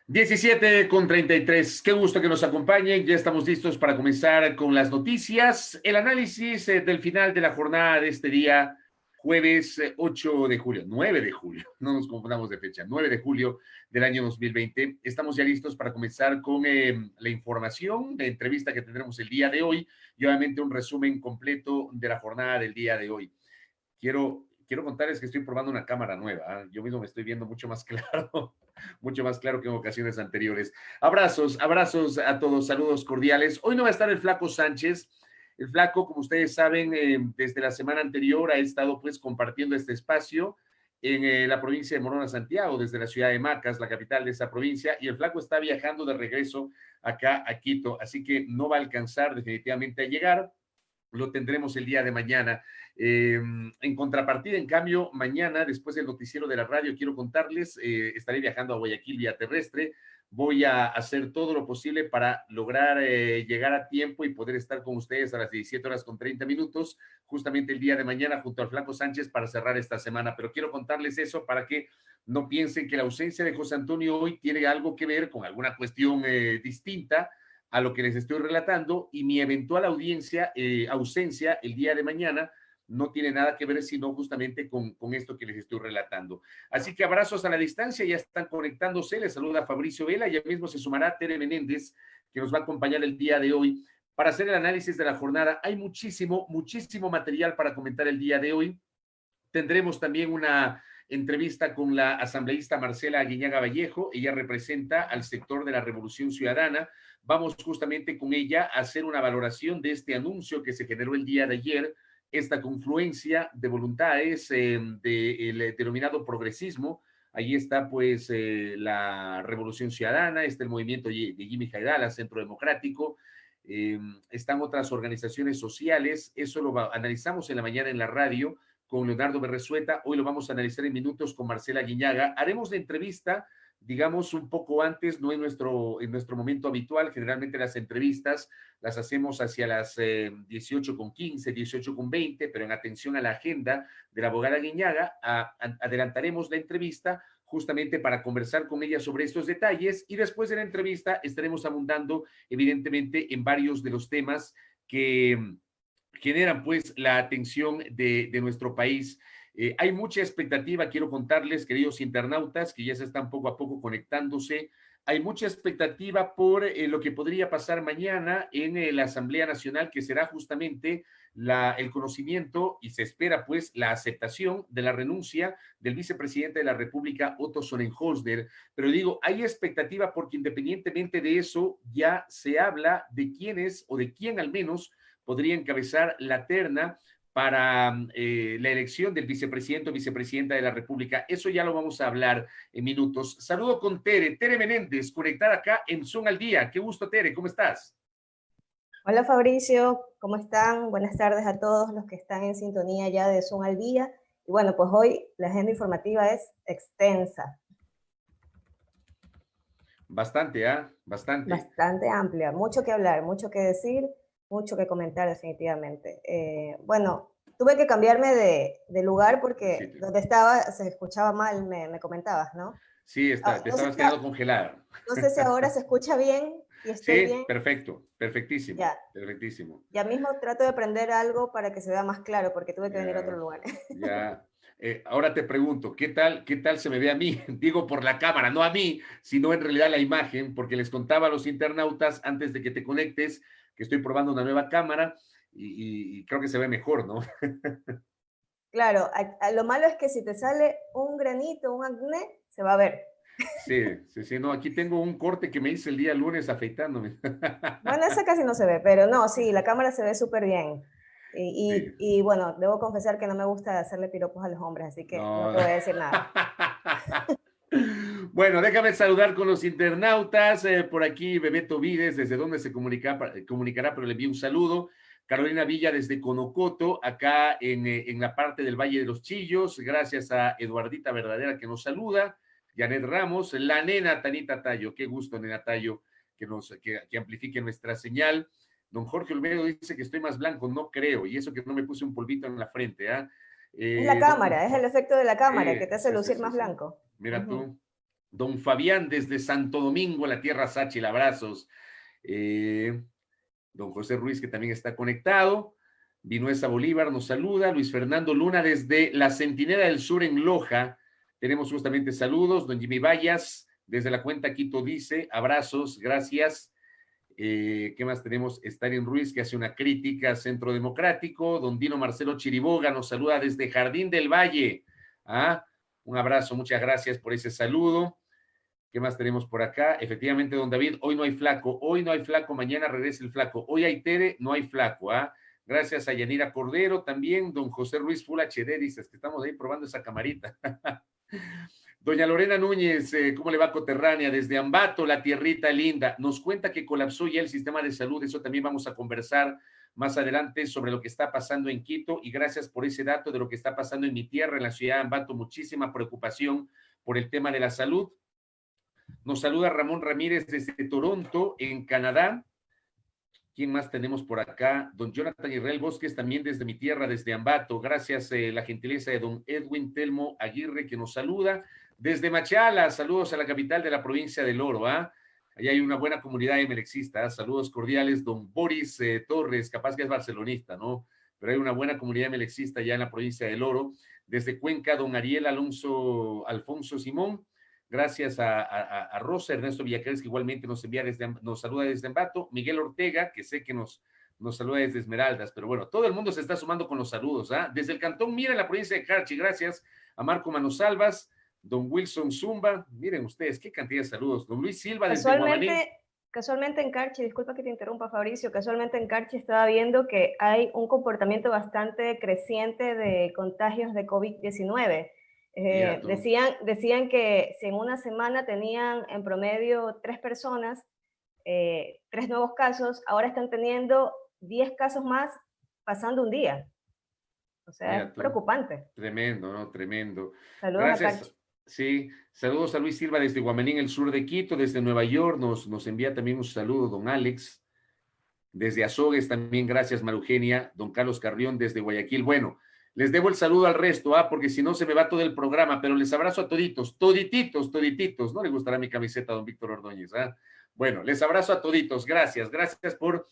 17:33. Qué gusto que nos acompañen. Ya estamos listos para comenzar con las noticias. El análisis del final de la jornada de este día, jueves 8 de julio, 9 de julio, no nos confundamos de fecha, 9 de julio del año 2020. Estamos ya listos para comenzar con la información, la entrevista que tendremos el día de hoy y obviamente un resumen completo de la jornada del día de hoy. Quiero contarles que estoy probando una cámara nueva. ¿Eh? Yo mismo me estoy viendo mucho más claro, mucho más claro que en ocasiones anteriores. Abrazos a todos, saludos cordiales. Hoy no va a estar el Flaco Sánchez. El Flaco, como ustedes saben, desde la semana anterior ha estado pues compartiendo este espacio en la provincia de Morona, Santiago, desde la ciudad de Macas, la capital de esa provincia, y el Flaco está viajando de regreso acá a Quito, así que no va a alcanzar definitivamente a llegar. Lo tendremos el día de mañana. En contrapartida, en cambio, mañana, después del noticiero de la radio, quiero contarles, estaré viajando a Guayaquil vía terrestre. Voy a hacer todo lo posible para lograr llegar a tiempo y poder estar con ustedes a las 17:30, justamente el día de mañana, junto al Flaco Sánchez, para cerrar esta semana. Pero quiero contarles eso para que no piensen que la ausencia de José Antonio hoy tiene algo que ver con alguna cuestión distinta a lo que les estoy relatando, y mi eventual ausencia el día de mañana no tiene nada que ver sino justamente con esto que les estoy relatando. Así que abrazos a la distancia, ya están conectándose, les saluda Fabricio Vela, ya mismo se sumará Tere Menéndez, que nos va a acompañar el día de hoy para hacer el análisis de la jornada. Hay muchísimo material para comentar el día de hoy. Tendremos también una entrevista con la asambleísta Marcela Aguiñaga Vallejo. Ella representa al sector de la Revolución Ciudadana. Vamos justamente con ella a hacer una valoración de este anuncio que se generó el día de ayer, esta confluencia de voluntades del denominado progresismo. Ahí está pues la Revolución Ciudadana, está el movimiento de Jimmy Jaidala, Centro Democrático, están otras organizaciones sociales. Eso analizamos en la mañana en la radio con Leonardo Berresueta. Hoy lo vamos a analizar en minutos con Marcela Guiñaga. Haremos la entrevista, digamos, un poco antes, no en nuestro momento habitual. Generalmente las entrevistas las hacemos hacia las 18:15, 18:20, pero en atención a la agenda de la abogada Guiñaga, adelantaremos la entrevista justamente para conversar con ella sobre estos detalles, y después de la entrevista estaremos abundando evidentemente en varios de los temas que generan pues la atención de nuestro país. Hay mucha expectativa, quiero contarles, queridos internautas, que ya se están poco a poco conectándose. Hay mucha expectativa por lo que podría pasar mañana en la Asamblea Nacional, que será justamente el conocimiento y se espera pues la aceptación de la renuncia del vicepresidente de la República, Otto Sonnenholzer. Pero digo, hay expectativa porque independientemente de eso, ya se habla de quiénes o de quién al menos podría encabezar la terna para la elección del vicepresidente o vicepresidenta de la República. Eso ya lo vamos a hablar en minutos. Saludo con Tere Menéndez, conectada acá en Zoom al Día. Qué gusto, Tere, ¿cómo estás? Hola Fabricio, ¿cómo están? Buenas tardes a todos los que están en sintonía ya de Zoom al Día. Y bueno, pues hoy la agenda informativa es extensa. Bastante, ¿ah? Bastante. Bastante amplia, mucho que hablar, mucho que decir, mucho que comentar definitivamente. Bueno, tuve que cambiarme de lugar porque Sí, donde estaba se escuchaba mal, me comentabas, ¿no? sí te No sé, estabas quedando congelada. no sé si ahora se escucha bien y estoy Sí, bien. perfecto, perfectísimo, Ya, perfectísimo. ya mismo trato de prender algo para que se vea más claro porque tuve que venir a otro Ya, lugar. ya. Ahora te pregunto, ¿qué tal se me ve a mí? Digo por la cámara, no a mí, sino en realidad la imagen, porque les contaba a los internautas antes de que te conectes que estoy probando una nueva cámara y creo que se ve mejor, ¿no? Claro, lo malo es que si te sale un granito, un acné, se va a ver. Sí, no, aquí tengo un corte que me hice el día lunes afeitándome. Bueno, esa casi no se ve, pero no, sí, la cámara se ve súper bien. Sí, Y bueno, debo confesar que no me gusta hacerle piropos a los hombres, así que no no. te voy a decir nada. Bueno, déjame saludar con los internautas. Por aquí, Bebeto Vides, desde donde se comunicará, pero le envío un saludo. Carolina Villa desde Conocoto, acá en la parte del Valle de los Chillos. Gracias a Eduardita Verdadera que nos saluda. Janet Ramos, la nena Tanita Tayo. Qué gusto, nena Tayo, que amplifique nuestra señal. Don Jorge Olmedo dice que estoy más blanco. No creo, y eso que no me puse un polvito en la frente. ¿Ah? Es la Don cámara, es el efecto de la cámara que te hace lucir más sí. blanco. Mira Ujú. tú. Don Fabián desde Santo Domingo, la tierra Sáchil, abrazos. Don José Ruiz, que también está conectado. Vinuesa Bolívar nos saluda. Luis Fernando Luna desde la Centinela del Sur en Loja. Tenemos justamente saludos. Don Jimmy Vallas desde la cuenta Quito dice, abrazos, gracias. ¿Qué más tenemos? Stalin Ruiz, que hace una crítica a Centro Democrático. Don Dino Marcelo Chiriboga nos saluda desde Jardín del Valle. Un abrazo, muchas gracias por ese saludo. ¿Qué más tenemos por acá? Efectivamente, don David, hoy no hay flaco, mañana regresa el flaco. Hoy hay Tere, no hay flaco, Gracias a Yanira Cordero, también don José Ruiz Full HD, dices que estamos ahí probando esa camarita. Doña Lorena Núñez, ¿cómo le va Coterránea? Desde Ambato, la tierrita linda. Nos cuenta que colapsó ya el sistema de salud, eso también vamos a conversar más adelante sobre lo que está pasando en Quito, y gracias por ese dato de lo que está pasando en mi tierra, en la ciudad de Ambato, muchísima preocupación por el tema de la salud. Nos saluda Ramón Ramírez desde Toronto, en Canadá. ¿Quién más tenemos por acá? Don Jonathan Israel Bosques, también desde mi tierra, desde Ambato. Gracias, la gentileza de don Edwin Telmo Aguirre, que nos saluda. Desde Machala, saludos a la capital de la provincia del Oro. Allá hay una buena comunidad emelexista. Saludos cordiales, don Boris Torres, capaz que es barcelonista, ¿no? Pero hay una buena comunidad emelexista allá en la provincia del Oro. Desde Cuenca, don Ariel Alfonso Simón. Gracias a Rosa Ernesto Villacares, que igualmente nos saluda desde Ambato. Miguel Ortega, que sé que nos saluda desde Esmeraldas, pero bueno, todo el mundo se está sumando con los saludos. Desde el Cantón Mira, en la provincia de Carchi, gracias a Marco Manosalvas, don Wilson Zumba, miren ustedes, qué cantidad de saludos. Don Luis Silva desde Guamaní. Casualmente en Carchi, disculpa que te interrumpa, Fabricio, casualmente en Carchi estaba viendo que hay un comportamiento bastante creciente de contagios de COVID-19. Decían que si en una semana tenían en promedio 3 personas, 3 nuevos casos, ahora están teniendo 10 casos más pasando un día. O sea, es preocupante. Tremendo, ¿no? Tremendo. Saludos a Carchi. Sí, saludos a Luis Silva desde Guamaní, en el sur de Quito, desde Nueva York, nos envía también un saludo don Alex. Desde Azogues también, gracias Marugenia, don Carlos Carrión desde Guayaquil. Bueno, les debo el saludo al resto, porque si no se me va todo el programa, pero les abrazo a toditos, todititos, no le gustará mi camiseta a don Víctor Ordóñez, Bueno, les abrazo a toditos, gracias por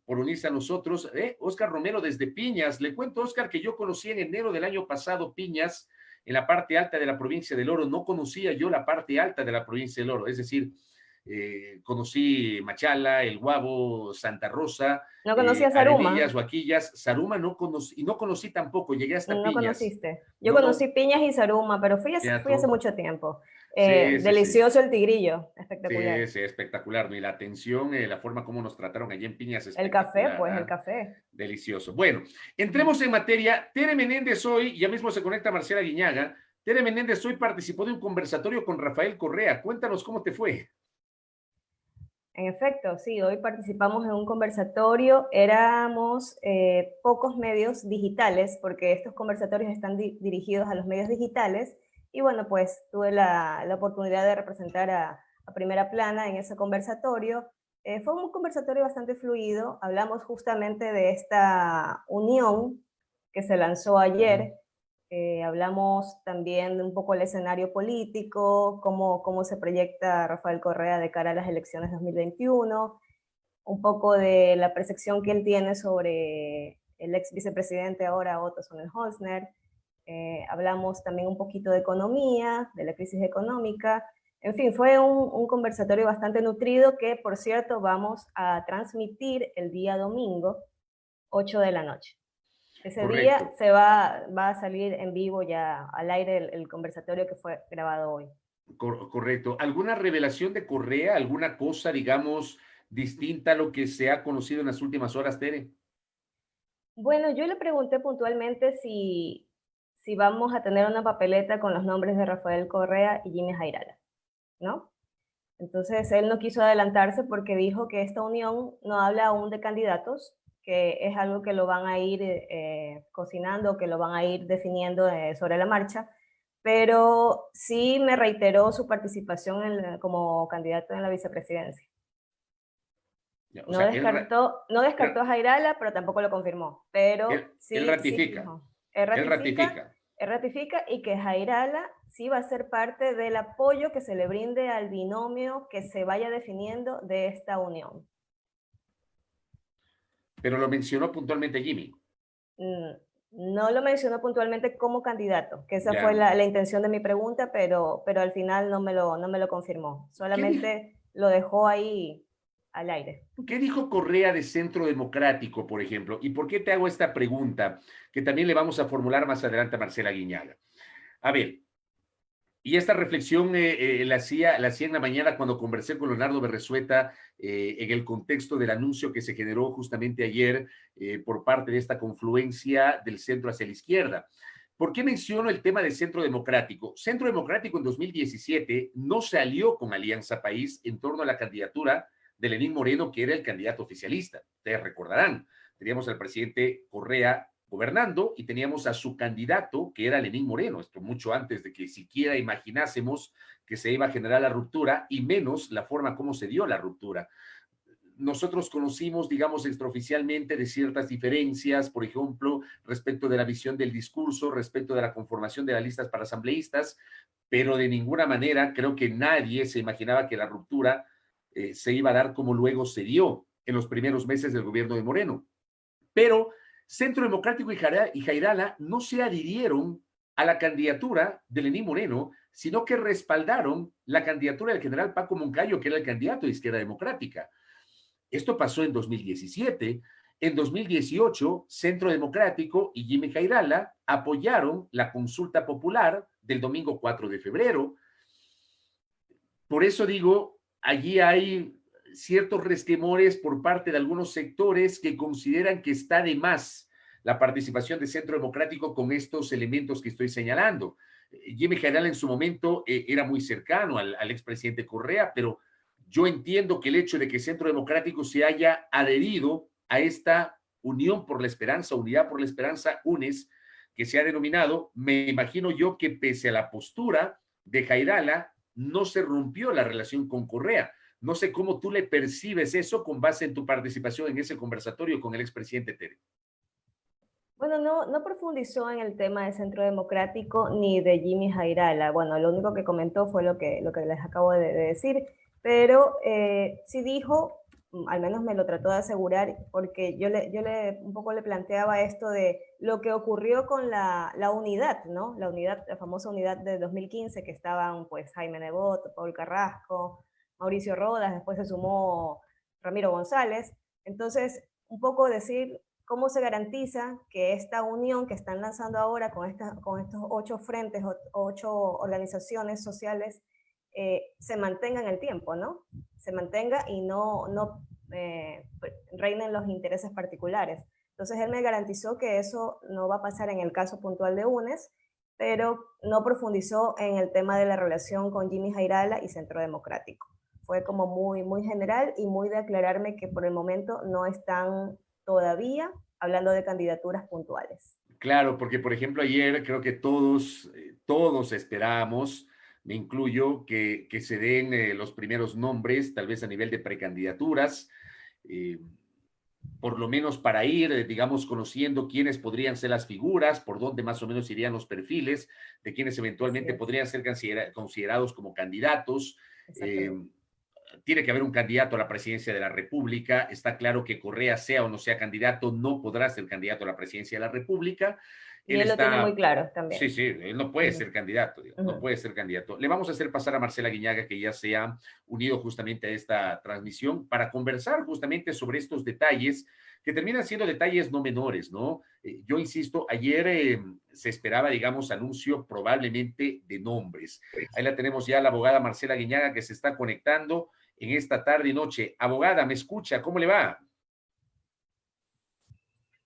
unirse a nosotros. Oscar Romero desde Piñas, le cuento, Oscar, que yo conocí en enero del año pasado Piñas, en la parte alta de la provincia del Oro. No conocía yo la parte alta de la provincia del Oro, es decir, conocí Machala, El Guabo, Santa Rosa. ¿No conocía Saruma? Arenillas, Huaquillas. Saruma no conocí tampoco, llegué hasta Piñas. No conociste. Yo conocí Piñas y Saruma, pero fui hace mucho tiempo. Delicioso el tigrillo, espectacular. Sí, espectacular, ¿no? Y la atención, la forma como nos trataron allí en Piñas, el café, pues, el café. Delicioso. Bueno, entremos en materia. Tere Menéndez hoy, ya mismo se conecta Marcela Guiñaga. Tere Menéndez hoy participó de un conversatorio con Rafael Correa. Cuéntanos cómo te fue. En efecto, sí, hoy participamos en un conversatorio. Éramos pocos medios digitales, porque estos conversatorios están dirigidos a los medios digitales. Y bueno, pues tuve la oportunidad de representar a Primera Plana en ese conversatorio. Fue un conversatorio bastante fluido. Hablamos justamente de esta unión que se lanzó ayer. Hablamos también de un poco el escenario político, cómo se proyecta Rafael Correa de cara a las elecciones 2021, un poco de la percepción que él tiene sobre el ex vicepresidente ahora Otto Sonnenholzner. Hablamos también un poquito de economía, de la crisis económica. En fin, fue un conversatorio bastante nutrido que, por cierto, vamos a transmitir el día domingo, 8 de la noche. Ese Correcto. día va a salir en vivo ya al aire el conversatorio que fue grabado hoy. Correcto. ¿Alguna revelación de Correa? ¿Alguna cosa, digamos, distinta a lo que se ha conocido en las últimas horas, Tere? Bueno, yo le pregunté puntualmente si vamos a tener una papeleta con los nombres de Rafael Correa y Jimmy Jairala, ¿no? Entonces él no quiso adelantarse porque dijo que esta unión no habla aún de candidatos, que es algo que lo van a ir cocinando, que lo van a ir definiendo sobre la marcha, pero sí me reiteró su participación como candidato en la vicepresidencia. Ya, no descartó a Jairala, pero tampoco lo confirmó. Pero él ratifica. Él ratifica. ratifica y que Jairala sí va a ser parte del apoyo que se le brinde al binomio que se vaya definiendo de esta unión. Pero lo mencionó puntualmente Jimmy. No lo mencionó puntualmente como candidato, que esa fue Ya. la intención de mi pregunta, pero al final no me lo confirmó. Solamente lo dejó ahí al aire. ¿Qué dijo Correa de Centro Democrático, por ejemplo? ¿Y por qué te hago esta pregunta? Que también le vamos a formular más adelante a Marcela Guiñaga. A ver, y esta reflexión la hacía en la mañana cuando conversé con Leonardo Berresueta en el contexto del anuncio que se generó justamente ayer por parte de esta confluencia del centro hacia la izquierda. ¿Por qué menciono el tema del Centro Democrático? Centro Democrático en 2017 no se alió con Alianza País en torno a la candidatura de Lenín Moreno, que era el candidato oficialista. Ustedes recordarán, teníamos al presidente Correa gobernando y teníamos a su candidato, que era Lenín Moreno, esto mucho antes de que siquiera imaginásemos que se iba a generar la ruptura y menos la forma como se dio la ruptura. Nosotros conocimos, digamos, extraoficialmente de ciertas diferencias, por ejemplo, respecto de la visión del discurso, respecto de la conformación de las listas para asambleístas, pero de ninguna manera creo que nadie se imaginaba que la ruptura se iba a dar como luego se dio en los primeros meses del gobierno de Moreno. Pero Centro Democrático y Jairala no se adhirieron a la candidatura de Lenín Moreno, sino que respaldaron la candidatura del general Paco Moncayo, que era el candidato de Izquierda Democrática. Esto pasó en 2017. En 2018, Centro Democrático y Jimmy Jairala apoyaron la consulta popular del domingo 4 de febrero. Por eso digo, allí hay ciertos resquemores por parte de algunos sectores que consideran que está de más la participación de Centro Democrático con estos elementos que estoy señalando. Jimmy Jairala en su momento era muy cercano al expresidente Correa, pero yo entiendo que el hecho de que Centro Democrático se haya adherido a esta Unión por la Esperanza, Unidad por la Esperanza, UNES, que se ha denominado, me imagino yo que pese a la postura de Jairala, no se rompió la relación con Correa. No sé cómo tú le percibes eso con base en tu participación en ese conversatorio con el expresidente Tere. Bueno, no profundizó en el tema del Centro Democrático ni de Jimmy Jairala. Bueno, lo único que comentó fue lo que les acabo de decir, pero sí dijo, al menos me lo trató de asegurar, porque yo un poco le planteaba esto de lo que ocurrió con la unidad, ¿no? La famosa unidad de 2015, que estaban pues Jaime Nebot, Paul Carrasco, Mauricio Rodas, después se sumó Ramiro González. Entonces, un poco decir cómo se garantiza que esta unión que están lanzando ahora con estos 8 frentes, 8 organizaciones sociales, se mantenga en el tiempo, ¿no? Se mantenga y no reinen los intereses particulares. Entonces él me garantizó que eso no va a pasar en el caso puntual de UNES, pero no profundizó en el tema de la relación con Jimmy Jairala y Centro Democrático. Fue como muy general y muy de aclararme que por el momento no están todavía hablando de candidaturas puntuales. Claro, porque por ejemplo ayer creo que todos esperábamos, me incluyo, que se den los primeros nombres, tal vez a nivel de precandidaturas, por lo menos para ir, digamos, conociendo quiénes podrían ser las figuras, por dónde más o menos irían los perfiles, de quienes eventualmente podrían ser considerados como candidatos. Tiene que haber un candidato a la presidencia de la República. Está claro que Correa, sea o no sea candidato, no podrá ser candidato a la presidencia de la República. Y él lo tiene muy claro también. Sí, sí, él no puede ser candidato, no puede ser candidato. Le vamos a hacer pasar a Marcela Guiñaga, que ya se ha unido justamente a esta transmisión, para conversar justamente sobre estos detalles, que terminan siendo detalles no menores, ¿no? Yo insisto, ayer se esperaba, digamos, anuncio probablemente de nombres. Ahí la tenemos ya la abogada Marcela Guiñaga, que se está conectando en esta tarde y noche. Abogada, ¿me escucha? ¿Cómo le va?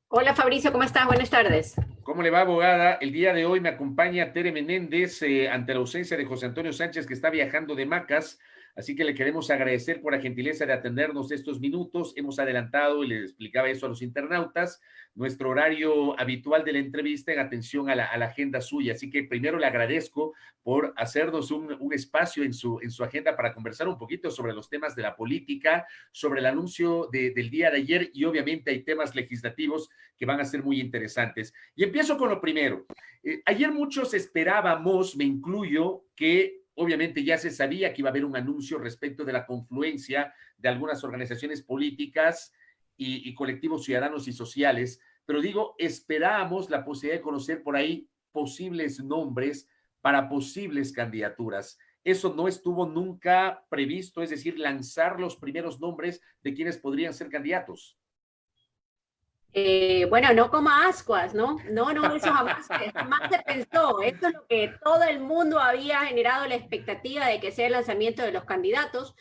Hola Fabricio, ¿cómo estás? Buenas tardes. ¿Cómo le va, abogada? El día de hoy me acompaña Tere Menéndez ante la ausencia de José Antonio Sánchez, que está viajando de Macas Así que le queremos agradecer por la gentileza de atendernos estos minutos. Hemos adelantado, y le explicaba eso a los internautas, nuestro horario habitual de la entrevista en atención a la agenda suya. Así que primero le agradezco por hacernos un espacio en su agenda para conversar un poquito sobre los temas de la política, sobre el anuncio del día de ayer, y obviamente hay temas legislativos que van a ser muy interesantes. Y empiezo con lo primero. Ayer muchos esperábamos, me incluyo, que obviamente ya se sabía que iba a haber un anuncio respecto de la confluencia de algunas organizaciones políticas y colectivos ciudadanos y sociales, pero digo, esperábamos la posibilidad de conocer por ahí posibles nombres para posibles candidaturas. Eso no estuvo nunca previsto, es decir, lanzar los primeros nombres de quienes podrían ser candidatos. Bueno, no como ascuas, ¿no? No, eso jamás se pensó. Esto es lo que todo el mundo había generado la expectativa de que sea el lanzamiento de los candidatos,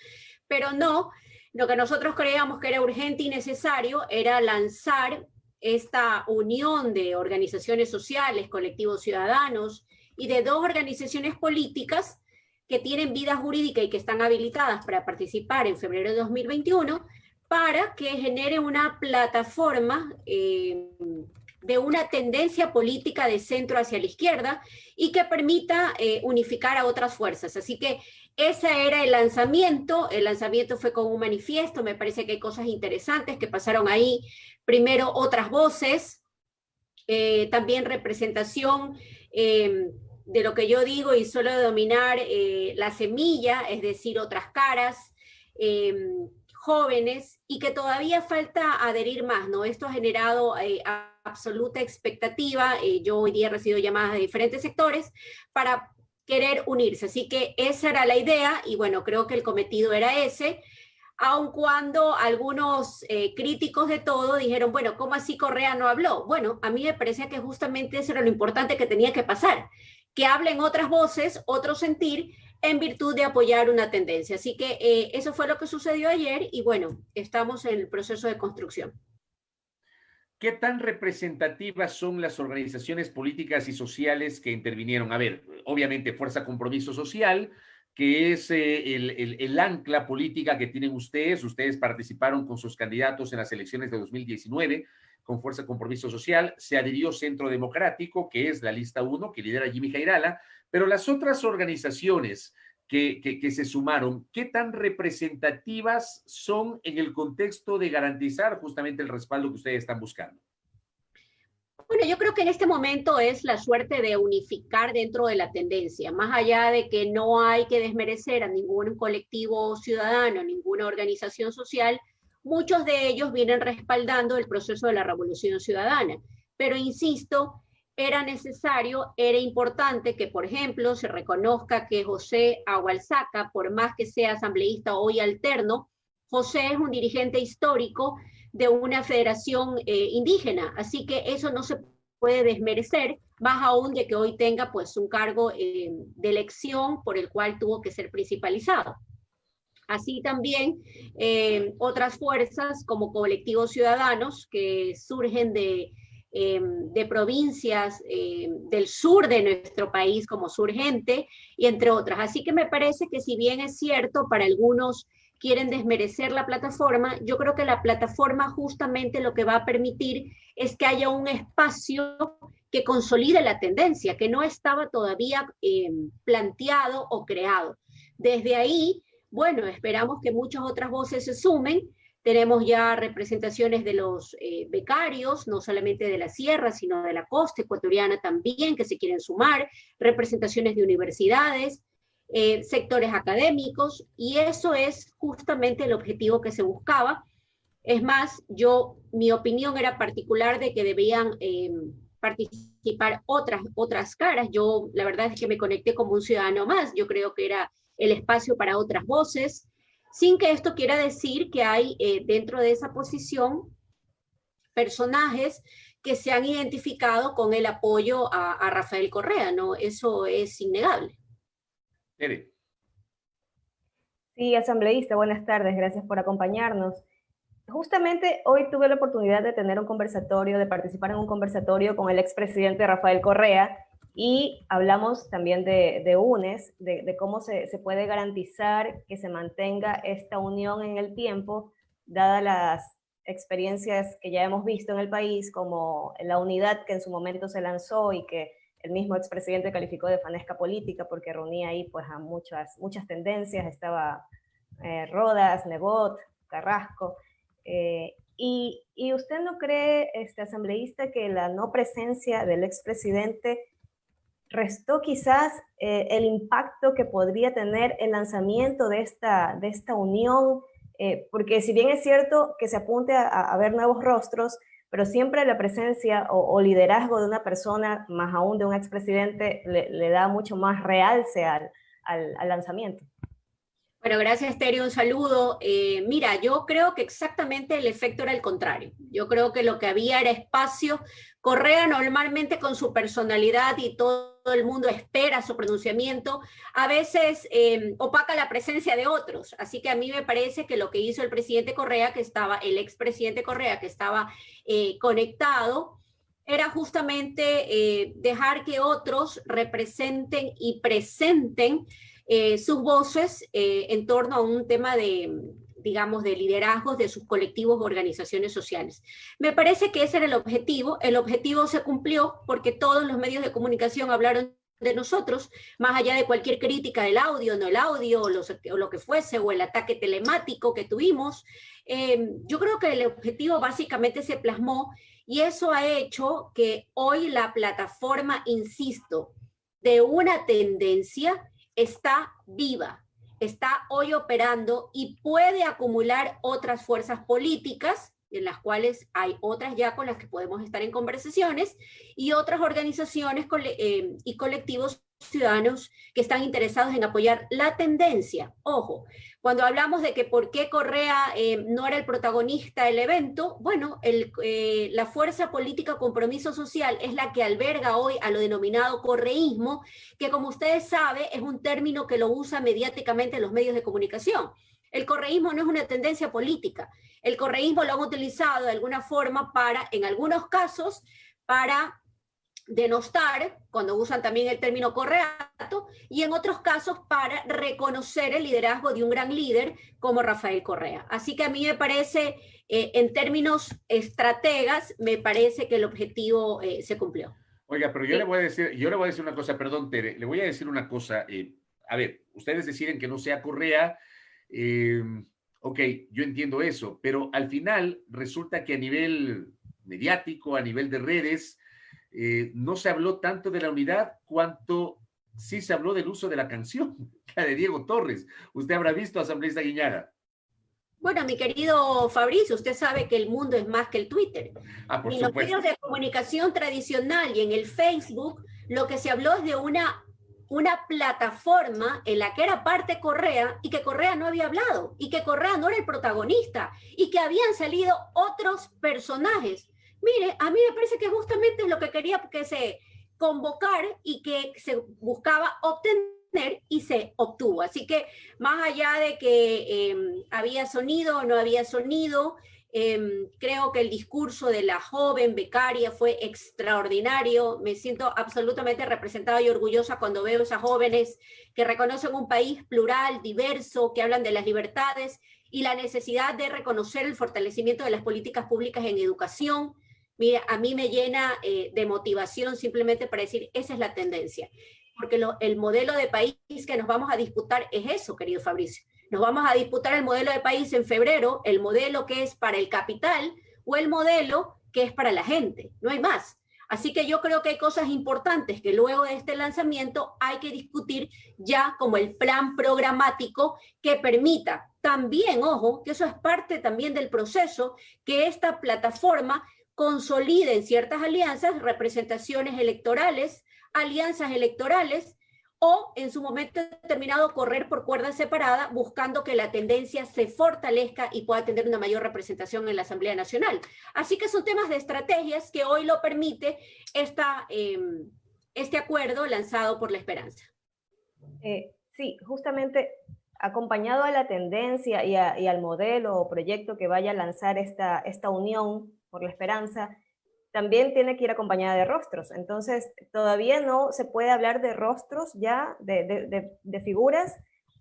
pero no, lo que nosotros creíamos que era urgente y necesario era lanzar esta unión de organizaciones sociales, colectivos ciudadanos y de dos organizaciones políticas que tienen vida jurídica y que están habilitadas para participar en febrero de 2021, para que genere una plataforma de una tendencia política de centro hacia la izquierda y que permita unificar a otras fuerzas. Así que ese era el lanzamiento fue con un manifiesto, me parece que hay cosas interesantes que pasaron ahí. Primero, otras voces, también representación de lo que yo digo y suelo denominar la semilla, es decir, otras caras, jóvenes, y que todavía falta adherir más, ¿no? Esto ha generado absoluta expectativa. Yo hoy día he recibido llamadas de diferentes sectores para querer unirse, así que esa era la idea, y bueno, creo que el cometido era ese, aun cuando algunos críticos de todo dijeron, bueno, ¿cómo así Correa no habló? Bueno, a mí me parecía que justamente eso era lo importante que tenía que pasar, que hablen otras voces, otro sentir, en virtud de apoyar una tendencia. Así que eso fue lo que sucedió ayer y bueno, estamos en el proceso de construcción. ¿Qué tan representativas son las organizaciones políticas y sociales que intervinieron? A ver, obviamente Fuerza Compromiso Social, que es el ancla política que tienen ustedes. Ustedes participaron con sus candidatos en las elecciones de 2019 con Fuerza Compromiso Social. Se adhirió Centro Democrático, que es la lista 1, que lidera Jimmy Jairala, pero las otras organizaciones que se sumaron, ¿qué tan representativas son en el contexto de garantizar justamente el respaldo que ustedes están buscando? Bueno, yo creo que en este momento es la suerte de unificar dentro de la tendencia, más allá de que no hay que desmerecer a ningún colectivo ciudadano, ninguna organización social. Muchos de ellos vienen respaldando el proceso de la revolución ciudadana, pero insisto, era necesario, era importante que, por ejemplo, se reconozca que José Agualzaca, por más que sea asambleísta hoy alterno, José es un dirigente histórico de una federación indígena, así que eso no se puede desmerecer, más aún de que hoy tenga pues un cargo de elección por el cual tuvo que ser principalizado. Así también otras fuerzas como colectivos ciudadanos que surgen de provincias del sur de nuestro país como Surgente y entre otras. Así que me parece que si bien es cierto, para algunos quieren desmerecer la plataforma, yo creo que la plataforma justamente lo que va a permitir es que haya un espacio que consolide la tendencia, que no estaba todavía planteado o creado. Desde ahí, bueno, esperamos que muchas otras voces se sumen. Tenemos ya representaciones de los becarios, no solamente de la sierra, sino de la costa ecuatoriana también, que se quieren sumar, representaciones de universidades, sectores académicos, y eso es justamente el objetivo que se buscaba. Es más, mi opinión era particular de que debían participar otras caras. Yo, la verdad es que me conecté como un ciudadano más. Yo creo que era el espacio para otras voces, sin que esto quiera decir que hay dentro de esa posición personajes que se han identificado con el apoyo a Rafael Correa, ¿no? Eso es innegable. Sí, asambleísta, buenas tardes, gracias por acompañarnos. Justamente hoy tuve la oportunidad de tener un conversatorio, de participar en un conversatorio con el expresidente Rafael Correa, Y hablamos también de UNES, de cómo se puede garantizar que se mantenga esta unión en el tiempo, dadas las experiencias que ya hemos visto en el país, como la unidad que en su momento se lanzó y que el mismo expresidente calificó de fanesca política porque reunía ahí pues a muchas tendencias, estaba Rodas, Nebot, Carrasco, y usted no cree, asambleísta, que la no presencia del expresidente restó quizás el impacto que podría tener el lanzamiento de esta unión, porque si bien es cierto que se apunte a ver nuevos rostros, pero siempre la presencia o liderazgo de una persona, más aún de un expresidente, le da mucho más realce al lanzamiento. Bueno, gracias, Terry, un saludo. Mira, yo creo que exactamente el efecto era el contrario. Yo creo que lo que había era espacio. Correa normalmente con su personalidad y todo el mundo espera su pronunciamiento, a veces opaca la presencia de otros. Así que a mí me parece que lo que hizo el presidente Correa, el expresidente Correa, que estaba conectado, era justamente dejar que otros representen y presenten sus voces en torno a un tema digamos, de liderazgos de sus colectivos o organizaciones sociales. Me parece que ese era el objetivo se cumplió porque todos los medios de comunicación hablaron de nosotros, más allá de cualquier crítica del audio, no el audio, o lo que fuese, o el ataque telemático que tuvimos. Yo creo que el objetivo básicamente se plasmó y eso ha hecho que hoy la plataforma, insisto, de una tendencia está viva, está hoy operando y puede acumular otras fuerzas políticas, en las cuales hay otras ya con las que podemos estar en conversaciones, y otras organizaciones y colectivos ciudadanos que están interesados en apoyar la tendencia. Ojo, cuando hablamos de que por qué Correa no era el protagonista del evento, bueno, la fuerza política Compromiso Social es la que alberga hoy a lo denominado correísmo, que como ustedes saben es un término que lo usa mediáticamente los medios de comunicación. El correísmo no es una tendencia política. El correísmo lo han utilizado de alguna forma en algunos casos, para denostar, cuando usan también el término correato, y en otros casos para reconocer el liderazgo de un gran líder como Rafael Correa. Así que a mí me parece, en términos estrategas, me parece que el objetivo se cumplió. Oiga, pero yo le voy a decir una cosa, perdón, Tere, le voy a decir una cosa. A ver, ustedes deciden que no sea Correa, ok, yo entiendo eso, pero al final resulta que a nivel mediático, a nivel de redes, no se habló tanto de la unidad cuanto sí se habló del uso de la canción, la de Diego Torres. Usted habrá visto, asambleísta Guiñara. Bueno, mi querido Fabricio, usted sabe que el mundo es más que el Twitter. Por en supuesto. Los medios de comunicación tradicional y en el Facebook, lo que se habló es de una plataforma en la que era parte Correa y que Correa no había hablado y que Correa no era el protagonista y que habían salido otros personajes. Mire, a mí me parece que justamente es lo que quería que se convocar y que se buscaba obtener y se obtuvo. Así que más allá de que había sonido o no había sonido, creo que el discurso de la joven becaria fue extraordinario. Me siento absolutamente representada y orgullosa cuando veo esas jóvenes que reconocen un país plural, diverso, que hablan de las libertades y la necesidad de reconocer el fortalecimiento de las políticas públicas en educación. Mira, a mí me llena de motivación simplemente para decir, esa es la tendencia. Porque el modelo de país que nos vamos a disputar es eso, querido Fabricio. Nos vamos a disputar el modelo de país en febrero, el modelo que es para el capital o el modelo que es para la gente. No hay más. Así que yo creo que hay cosas importantes que luego de este lanzamiento hay que discutir ya como el plan programático que permita también, ojo, que eso es parte también del proceso, que esta plataforma consolide en ciertas alianzas, representaciones electorales, alianzas electorales, o en su momento determinado correr por cuerda separada buscando que la tendencia se fortalezca y pueda tener una mayor representación en la Asamblea Nacional. Así que son temas de estrategias que hoy lo permite este acuerdo lanzado por La Esperanza. Sí, justamente acompañado a la tendencia y al modelo o proyecto que vaya a lanzar esta unión por La Esperanza, también tiene que ir acompañada de rostros. Entonces, todavía no se puede hablar de rostros ya, de figuras,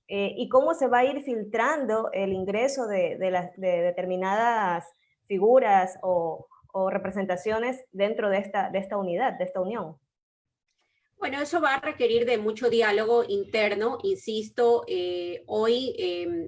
y cómo se va a ir filtrando el ingreso de determinadas figuras o representaciones dentro de esta unidad, de esta unión. Bueno, eso va a requerir de mucho diálogo interno, insisto, hoy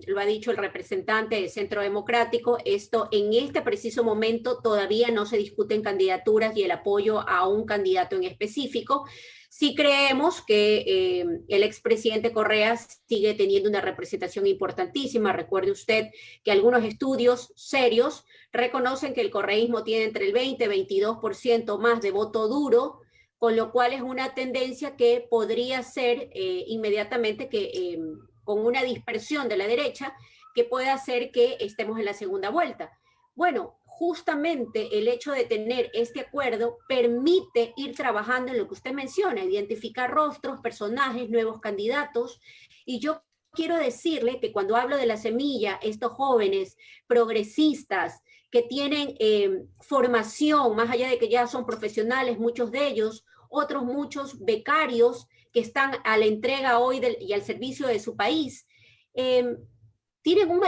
lo ha dicho el representante del Centro Democrático, esto en este preciso momento todavía no se discuten candidaturas y el apoyo a un candidato en específico. Sí creemos que el expresidente Correa sigue teniendo una representación importantísima. Recuerde usted que algunos estudios serios reconocen que el correísmo tiene entre el 20 y 22% más de voto duro, con lo cual es una tendencia que podría ser inmediatamente que con una dispersión de la derecha que pueda hacer que estemos en la segunda vuelta. Bueno, justamente el hecho de tener este acuerdo permite ir trabajando en lo que usted menciona, identificar rostros, personajes, nuevos candidatos, y yo quiero decirle que cuando hablo de la semilla, estos jóvenes progresistas que tienen formación, más allá de que ya son profesionales, muchos de ellos, otros muchos becarios que están a la entrega hoy y al servicio de su país, tienen una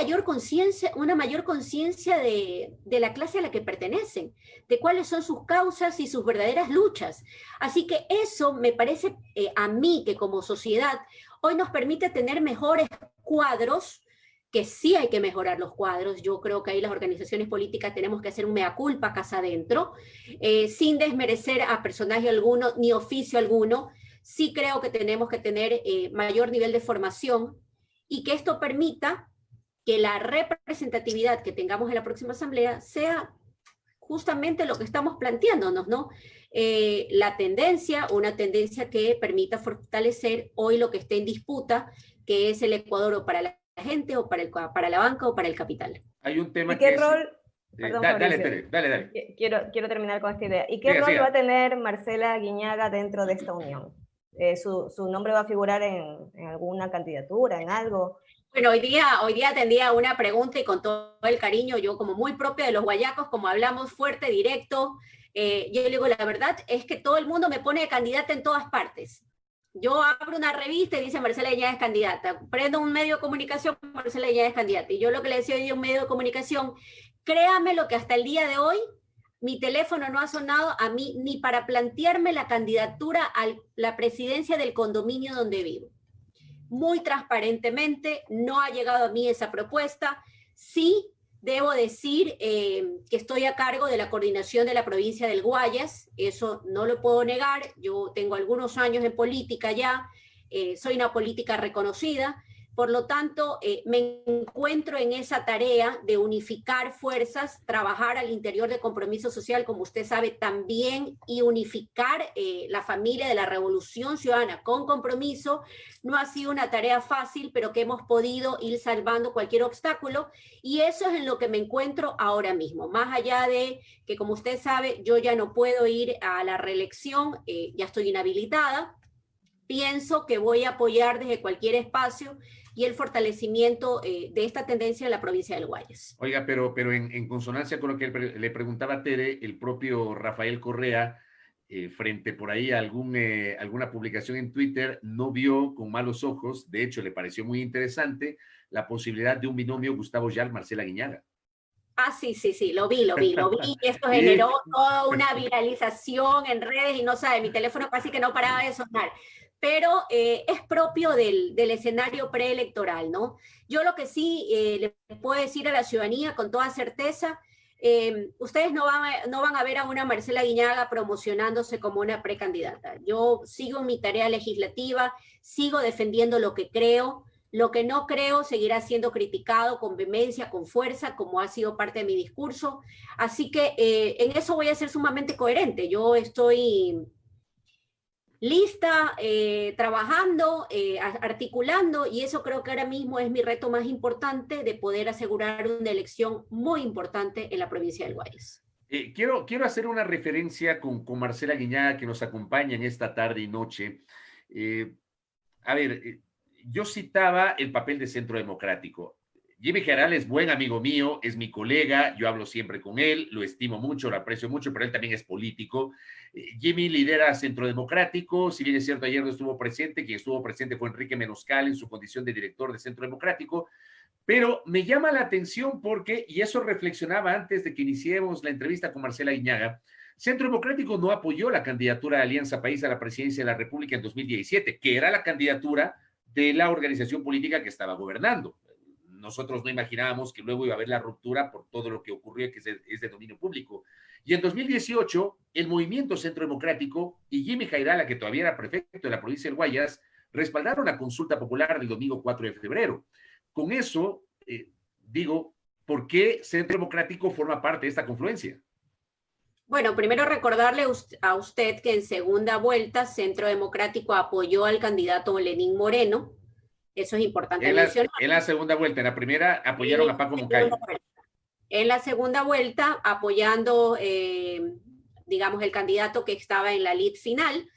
mayor conciencia de la clase a la que pertenecen, de cuáles son sus causas y sus verdaderas luchas. Así que eso me parece a mí que como sociedad hoy nos permite tener mejores cuadros, que sí hay que mejorar los cuadros. Yo creo que ahí las organizaciones políticas tenemos que hacer un mea culpa casa adentro, sin desmerecer a personaje alguno ni oficio alguno. Sí creo que tenemos que tener mayor nivel de formación y que esto permita que la representatividad que tengamos en la próxima asamblea sea justamente lo que estamos planteándonos, ¿no? Una tendencia que permita fortalecer hoy lo que esté en disputa, que es el Ecuador o para la gente o para la banca o para el capital. Hay un tema ¿Y qué que rol? es... Perdón, dale, Fabricio. dale. Quiero terminar con esta idea. ¿Y qué Siga, rol siga. va a tener Marcela Guiñaga dentro de esta unión? ¿Su nombre va a figurar en alguna candidatura, en algo? Bueno, hoy día tendría una pregunta y con todo el cariño, yo como muy propia de los guayacos, como hablamos fuerte, directo, yo le digo, la verdad es que todo el mundo me pone de candidata en todas partes. Yo abro una revista y dice Marcela Guiñaga es candidata. Prendo un medio de comunicación, Marcela Guiñaga es candidata. Y yo lo que le decía hoy a un medio de comunicación, créame lo que hasta el día de hoy mi teléfono no ha sonado a mí ni para plantearme la candidatura a la presidencia del condominio donde vivo. Muy transparentemente, no ha llegado a mí esa propuesta. Sí, debo decir que estoy a cargo de la coordinación de la provincia del Guayas, eso no lo puedo negar, yo tengo algunos años en política ya, soy una política reconocida, por lo tanto me encuentro en esa tarea de unificar fuerzas, trabajar al interior de Compromiso Social, como usted sabe, también, y unificar la familia de la Revolución Ciudadana con Compromiso. No ha sido una tarea fácil, pero que hemos podido ir salvando cualquier obstáculo, y eso es en lo que me encuentro ahora mismo. Más allá de que, como usted sabe, yo ya no puedo ir a la reelección, ya estoy inhabilitada, pienso que voy a apoyar desde cualquier espacio y el fortalecimiento de esta tendencia en la provincia del Guayas. Oiga, pero en consonancia con lo que le preguntaba a Tere, el propio Rafael Correa, frente por ahí a alguna publicación en Twitter, no vio con malos ojos, de hecho le pareció muy interesante, la posibilidad de un binomio Gustavo Yal-Marcela Guiñaga. Ah, sí, lo vi. Esto generó toda una viralización en redes y no sabe, mi teléfono casi que no paraba de sonar. Pero es propio del escenario preelectoral, ¿no? Yo lo que sí le puedo decir a la ciudadanía con toda certeza, ustedes no van a ver a una Marcela Guiñaga promocionándose como una precandidata. Yo sigo mi tarea legislativa, sigo defendiendo lo que creo. Lo que no creo seguirá siendo criticado con vehemencia, con fuerza, como ha sido parte de mi discurso. Así que en eso voy a ser sumamente coherente. Yo estoy lista, trabajando, articulando, y eso creo que ahora mismo es mi reto más importante, de poder asegurar una elección muy importante en la provincia del Guayas. Quiero hacer una referencia con Marcela Guiñaga, que nos acompaña en esta tarde y noche. A ver, yo citaba el papel de Centro Democrático. Jimmy Geral es buen amigo mío, es mi colega, yo hablo siempre con él, lo estimo mucho, lo aprecio mucho, pero él también es político. Jimmy lidera Centro Democrático, si bien es cierto, ayer no estuvo presente, quien estuvo presente fue Enrique Menoscal en su condición de director de Centro Democrático, pero me llama la atención porque, y eso reflexionaba antes de que iniciemos la entrevista con Marcela Iñaga, Centro Democrático no apoyó la candidatura de Alianza País a la presidencia de la República en 2017, que era la candidatura de la organización política que estaba gobernando. Nosotros no imaginábamos que luego iba a haber la ruptura por todo lo que ocurrió, que es de dominio público. Y en 2018, el Movimiento Centro Democrático y Jimmy Jairala, que todavía era prefecto de la provincia del Guayas, respaldaron la consulta popular del domingo 4 de febrero. Con eso, digo, ¿por qué Centro Democrático forma parte de esta confluencia? Bueno, primero recordarle a usted que en segunda vuelta Centro Democrático apoyó al candidato Lenín Moreno. Eso es importante mencionar. En la segunda vuelta, en la primera apoyaron a Paco Moncayo. En la segunda vuelta, apoyando, digamos, el candidato que estaba en la lid final.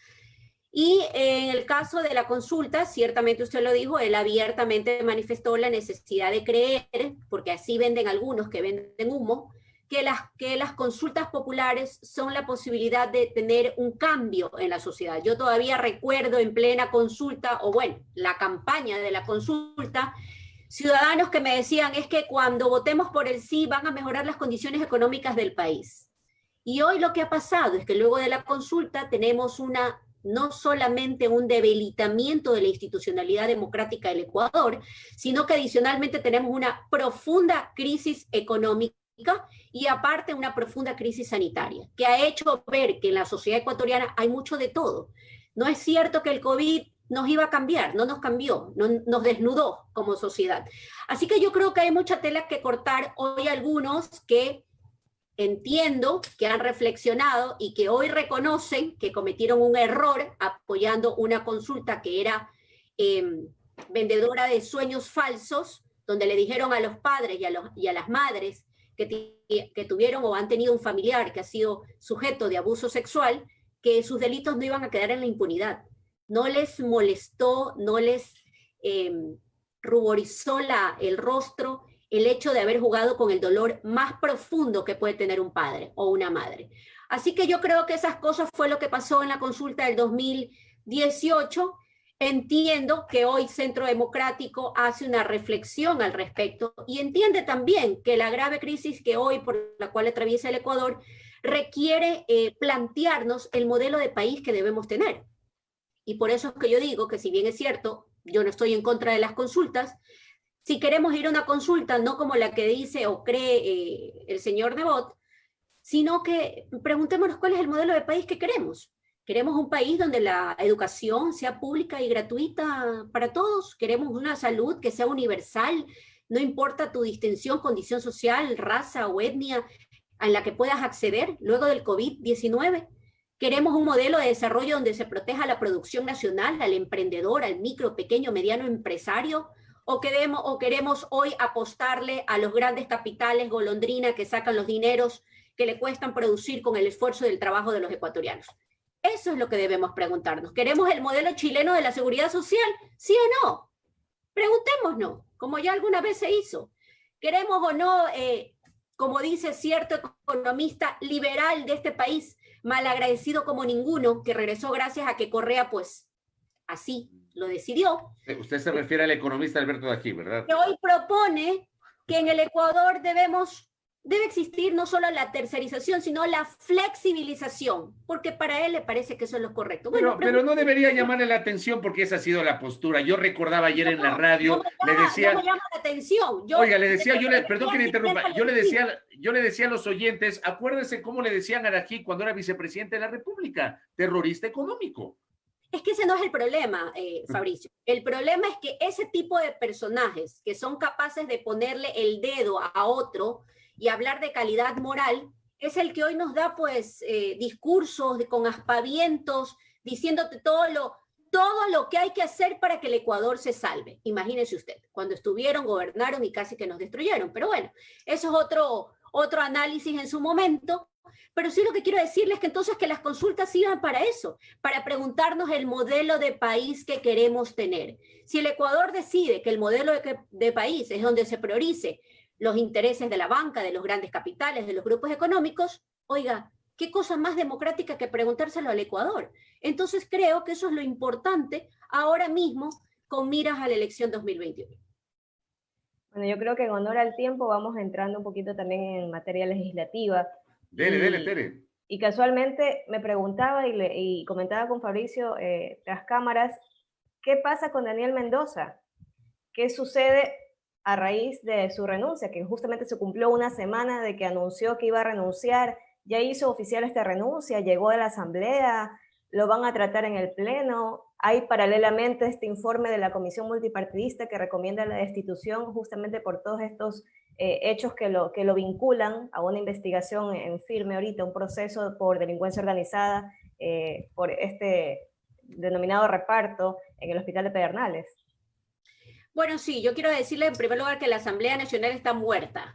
Y en el caso de la consulta, ciertamente usted lo dijo, él abiertamente manifestó la necesidad de creer, porque así venden algunos que venden humo, que las consultas populares son la posibilidad de tener un cambio en la sociedad. Yo todavía recuerdo en plena consulta, o bueno, la campaña de la consulta, ciudadanos que me decían es que cuando votemos por el sí van a mejorar las condiciones económicas del país. Y hoy lo que ha pasado es que luego de la consulta tenemos no solamente un debilitamiento de la institucionalidad democrática del Ecuador, sino que adicionalmente tenemos una profunda crisis económica y aparte una profunda crisis sanitaria, que ha hecho ver que en la sociedad ecuatoriana hay mucho de todo. No es cierto que el COVID nos iba a cambiar, no nos cambió, nos desnudó como sociedad. Así que yo creo que hay mucha tela que cortar. Hoy algunos que entiendo que han reflexionado y que hoy reconocen que cometieron un error apoyando una consulta que era vendedora de sueños falsos, donde le dijeron a los padres y a las madres que tuvieron o han tenido un familiar que ha sido sujeto de abuso sexual, que sus delitos no iban a quedar en la impunidad. No les molestó, no les ruborizó el rostro el hecho de haber jugado con el dolor más profundo que puede tener un padre o una madre. Así que yo creo que esas cosas fue lo que pasó en la consulta del 2018. Entiendo que hoy Centro Democrático hace una reflexión al respecto y entiende también que la grave crisis que hoy por la cual atraviesa el Ecuador requiere plantearnos el modelo de país que debemos tener. Y por eso es que yo digo que si bien es cierto, yo no estoy en contra de las consultas, si queremos ir a una consulta, no como la que dice o cree el señor Nebot, sino que preguntémonos cuál es el modelo de país que queremos. Queremos un país donde la educación sea pública y gratuita para todos. Queremos una salud que sea universal, no importa tu distinción, condición social, raza o etnia, en la que puedas acceder luego del COVID-19. Queremos un modelo de desarrollo donde se proteja la producción nacional, al emprendedor, al micro, pequeño, mediano empresario, o queremos hoy apostarle a los grandes capitales golondrina que sacan los dineros que le cuestan producir con el esfuerzo del trabajo de los ecuatorianos. Eso es lo que debemos preguntarnos. ¿Queremos el modelo chileno de la seguridad social? ¿Sí o no? Preguntémonos, como ya alguna vez se hizo. ¿Queremos o no, como dice cierto economista liberal de este país, malagradecido como ninguno, que regresó gracias a que Correa, pues, así lo decidió? Usted se refiere al economista Alberto de aquí, ¿verdad? Que hoy propone que en el Ecuador debe existir no solo la tercerización, sino la flexibilización, porque para él le parece que eso es lo correcto. Bueno, pero no debería llamarle la atención porque esa ha sido la postura. Yo recordaba ayer en la radio, le decía... No me llama la atención. Oiga, le decía, perdón que le interrumpa, yo le decía a los oyentes, acuérdense cómo le decían a Arají cuando era vicepresidente de la República, terrorista económico. Es que ese no es el problema, Fabricio. El problema es que ese tipo de personajes que son capaces de ponerle el dedo a otro y hablar de calidad moral, es el que hoy nos da pues discursos con aspavientos, diciéndote todo lo que hay que hacer para que el Ecuador se salve. Imagínese usted, cuando estuvieron, gobernaron y casi que nos destruyeron. Pero bueno, eso es otro análisis en su momento. pero sí lo que quiero decirles es que entonces que las consultas sirvan para eso, para preguntarnos el modelo de país que queremos tener. Si el Ecuador decide que el modelo de país es donde se priorice los intereses de la banca, de los grandes capitales, de los grupos económicos, oiga, ¿qué cosa más democrática que preguntárselo al Ecuador? Entonces creo que eso es lo importante ahora mismo con miras a la elección 2021. Bueno, yo creo que en honor al tiempo vamos entrando un poquito también en materia legislativa. Dele, Tere. Y casualmente me preguntaba y comentaba con Fabricio tras cámaras, ¿qué pasa con Daniel Mendoza? ¿Qué sucede a raíz de su renuncia? Que justamente se cumplió una semana de que anunció que iba a renunciar, ya hizo oficial esta renuncia, llegó a la asamblea, lo van a tratar en el pleno. Hay paralelamente este informe de la comisión multipartidista que recomienda la destitución justamente por todos estos hechos que lo vinculan a una investigación en firme ahorita, un proceso por delincuencia organizada, por este denominado reparto en el hospital de Pedernales. Bueno, sí, yo quiero decirle en primer lugar que la Asamblea Nacional está muerta.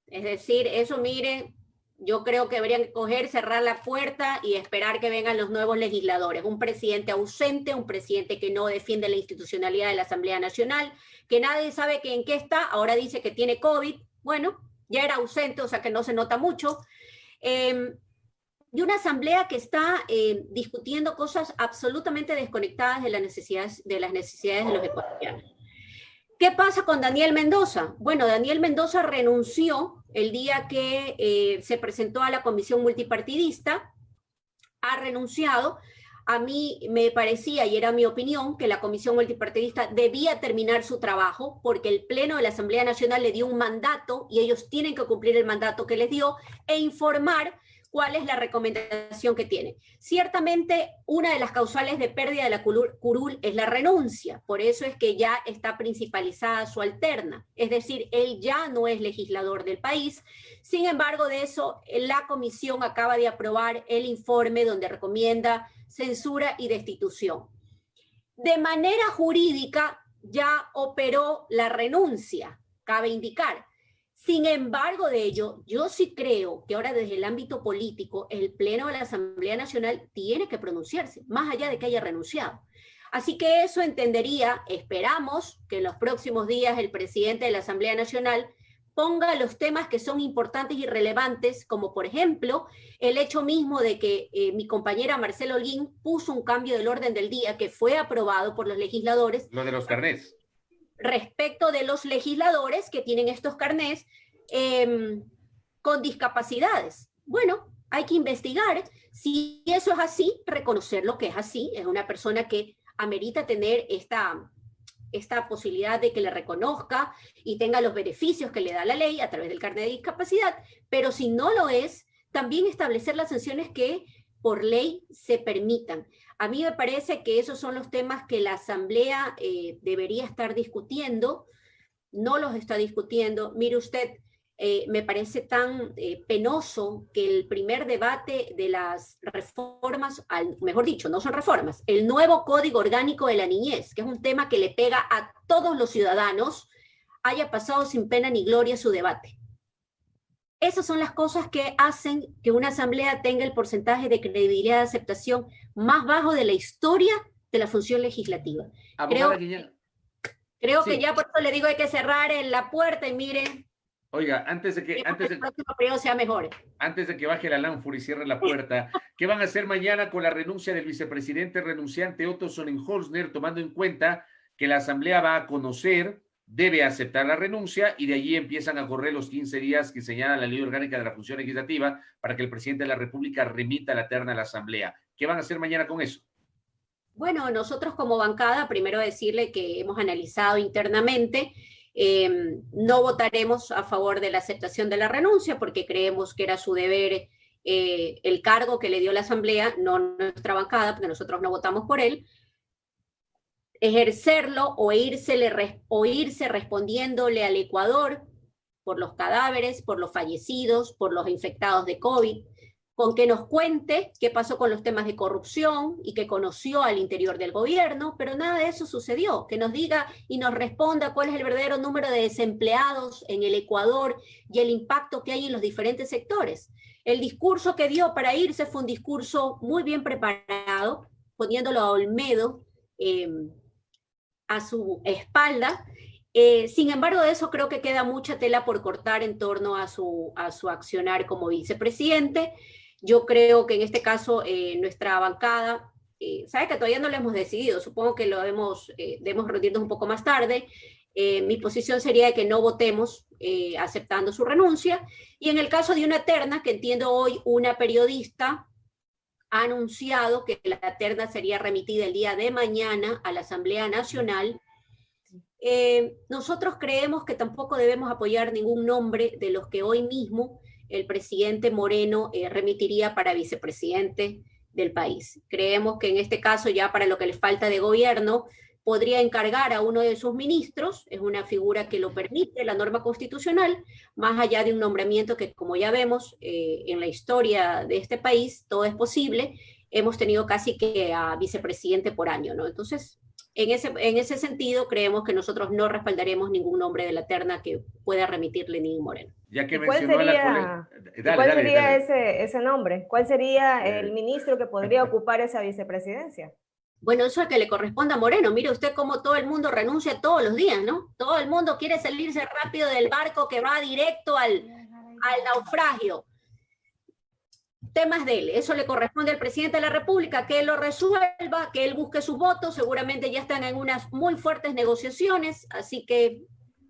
Es decir, eso, mire, yo creo que deberían coger, cerrar la puerta y esperar que vengan los nuevos legisladores. Un presidente ausente, un presidente que no defiende la institucionalidad de la Asamblea Nacional, que nadie sabe que en qué está, ahora dice que tiene COVID. Bueno, ya era ausente, o sea que no se nota mucho. Y una asamblea que está discutiendo cosas absolutamente desconectadas de las necesidades de los ecuatorianos. ¿Qué pasa con Daniel Mendoza? Bueno, Daniel Mendoza renunció el día que se presentó a la comisión multipartidista, ha renunciado. A mí me parecía, y era mi opinión, que la comisión multipartidista debía terminar su trabajo porque el Pleno de la Asamblea Nacional le dio un mandato y ellos tienen que cumplir el mandato que les dio e informar cuál es la recomendación que tiene. Ciertamente, una de las causales de pérdida de la curul es la renuncia, por eso es que ya está principalizada su alterna, es decir, él ya no es legislador del país. Sin embargo, de eso, la comisión acaba de aprobar el informe donde recomienda censura y destitución. De manera jurídica, ya operó la renuncia, cabe indicar. Sin embargo de ello, yo sí creo que ahora desde el ámbito político, el Pleno de la Asamblea Nacional tiene que pronunciarse, más allá de que haya renunciado. Así que eso entendería, esperamos que en los próximos días el presidente de la Asamblea Nacional ponga los temas que son importantes y relevantes, como por ejemplo el hecho mismo de que mi compañera Marcela Holguín puso un cambio del orden del día que fue aprobado por los legisladores. Lo de los carnés. Respecto de los legisladores que tienen estos carnés con discapacidades. Bueno, hay que investigar si eso es así, reconocer lo que es así, es una persona que amerita tener esta posibilidad de que le reconozca y tenga los beneficios que le da la ley a través del carnet de discapacidad, pero si no lo es, también establecer las sanciones que por ley se permitan. A mí me parece que esos son los temas que la Asamblea debería estar discutiendo, no los está discutiendo. Mire usted, me parece tan penoso que el primer debate de las reformas, mejor dicho, no son reformas, el nuevo Código Orgánico de la Niñez, que es un tema que le pega a todos los ciudadanos, haya pasado sin pena ni gloria su debate. Esas son las cosas que hacen que una asamblea tenga el porcentaje de credibilidad de aceptación más bajo de la historia de la función legislativa. Creo que ya por eso le digo hay que cerrar la puerta y miren. Oiga, antes de que el próximo periodo sea mejor. Antes de que baje la lámpara y cierre la puerta, ¿qué van a hacer mañana con la renuncia del vicepresidente renunciante Otto Sonnenholzner, tomando en cuenta que la asamblea va a conocer, debe aceptar la renuncia y de allí empiezan a correr los 15 días que señala la ley orgánica de la función legislativa para que el presidente de la República remita la terna a la asamblea? ¿Qué van a hacer mañana con eso? Bueno, nosotros como bancada, primero decirle que hemos analizado internamente, no votaremos a favor de la aceptación de la renuncia porque creemos que era su deber el cargo que le dio la asamblea, no nuestra bancada, porque nosotros no votamos por él, ejercerlo o irse respondiéndole al Ecuador por los cadáveres, por los fallecidos, por los infectados de COVID. con que nos cuente qué pasó con los temas de corrupción y que conoció al interior del gobierno, pero nada de eso sucedió. Que nos diga y nos responda cuál es el verdadero número de desempleados en el Ecuador y el impacto que hay en los diferentes sectores. El discurso que dio para irse fue un discurso muy bien preparado, poniéndolo a Olmedo a su espalda. Sin embargo, de eso creo que queda mucha tela por cortar en torno a su accionar como vicepresidente. Yo creo que en este caso nuestra bancada, sabe que todavía no lo hemos decidido, supongo que debemos reunirnos un poco más tarde. Mi posición sería de que no votemos aceptando su renuncia. Y en el caso de una terna, que entiendo hoy una periodista ha anunciado que la terna sería remitida el día de mañana a la Asamblea Nacional. Nosotros creemos que tampoco debemos apoyar ningún nombre de los que hoy mismo el presidente Moreno remitiría para vicepresidente del país. Creemos que en este caso, ya para lo que le falta de gobierno, podría encargar a uno de sus ministros, es una figura que lo permite la norma constitucional, más allá de un nombramiento que, como ya vemos, en la historia de este país, todo es posible. Hemos tenido casi que a vicepresidente por año, ¿no? Entonces, en ese sentido, creemos que nosotros no respaldaremos ningún nombre de la terna que pueda remitirle Lenín Moreno. Ya que ¿Cuál mencionó a la sería, colega. ¿cuál Dale, sería dale. ese nombre? ¿Cuál sería el ministro que podría ocupar esa vicepresidencia? Bueno, eso es que le corresponde a Moreno. Mire usted cómo todo el mundo renuncia todos los días, ¿no? Todo el mundo quiere salirse rápido del barco que va directo al naufragio. Temas de él, eso le corresponde al presidente de la República, que él lo resuelva, que él busque sus votos. Seguramente ya están en unas muy fuertes negociaciones, así que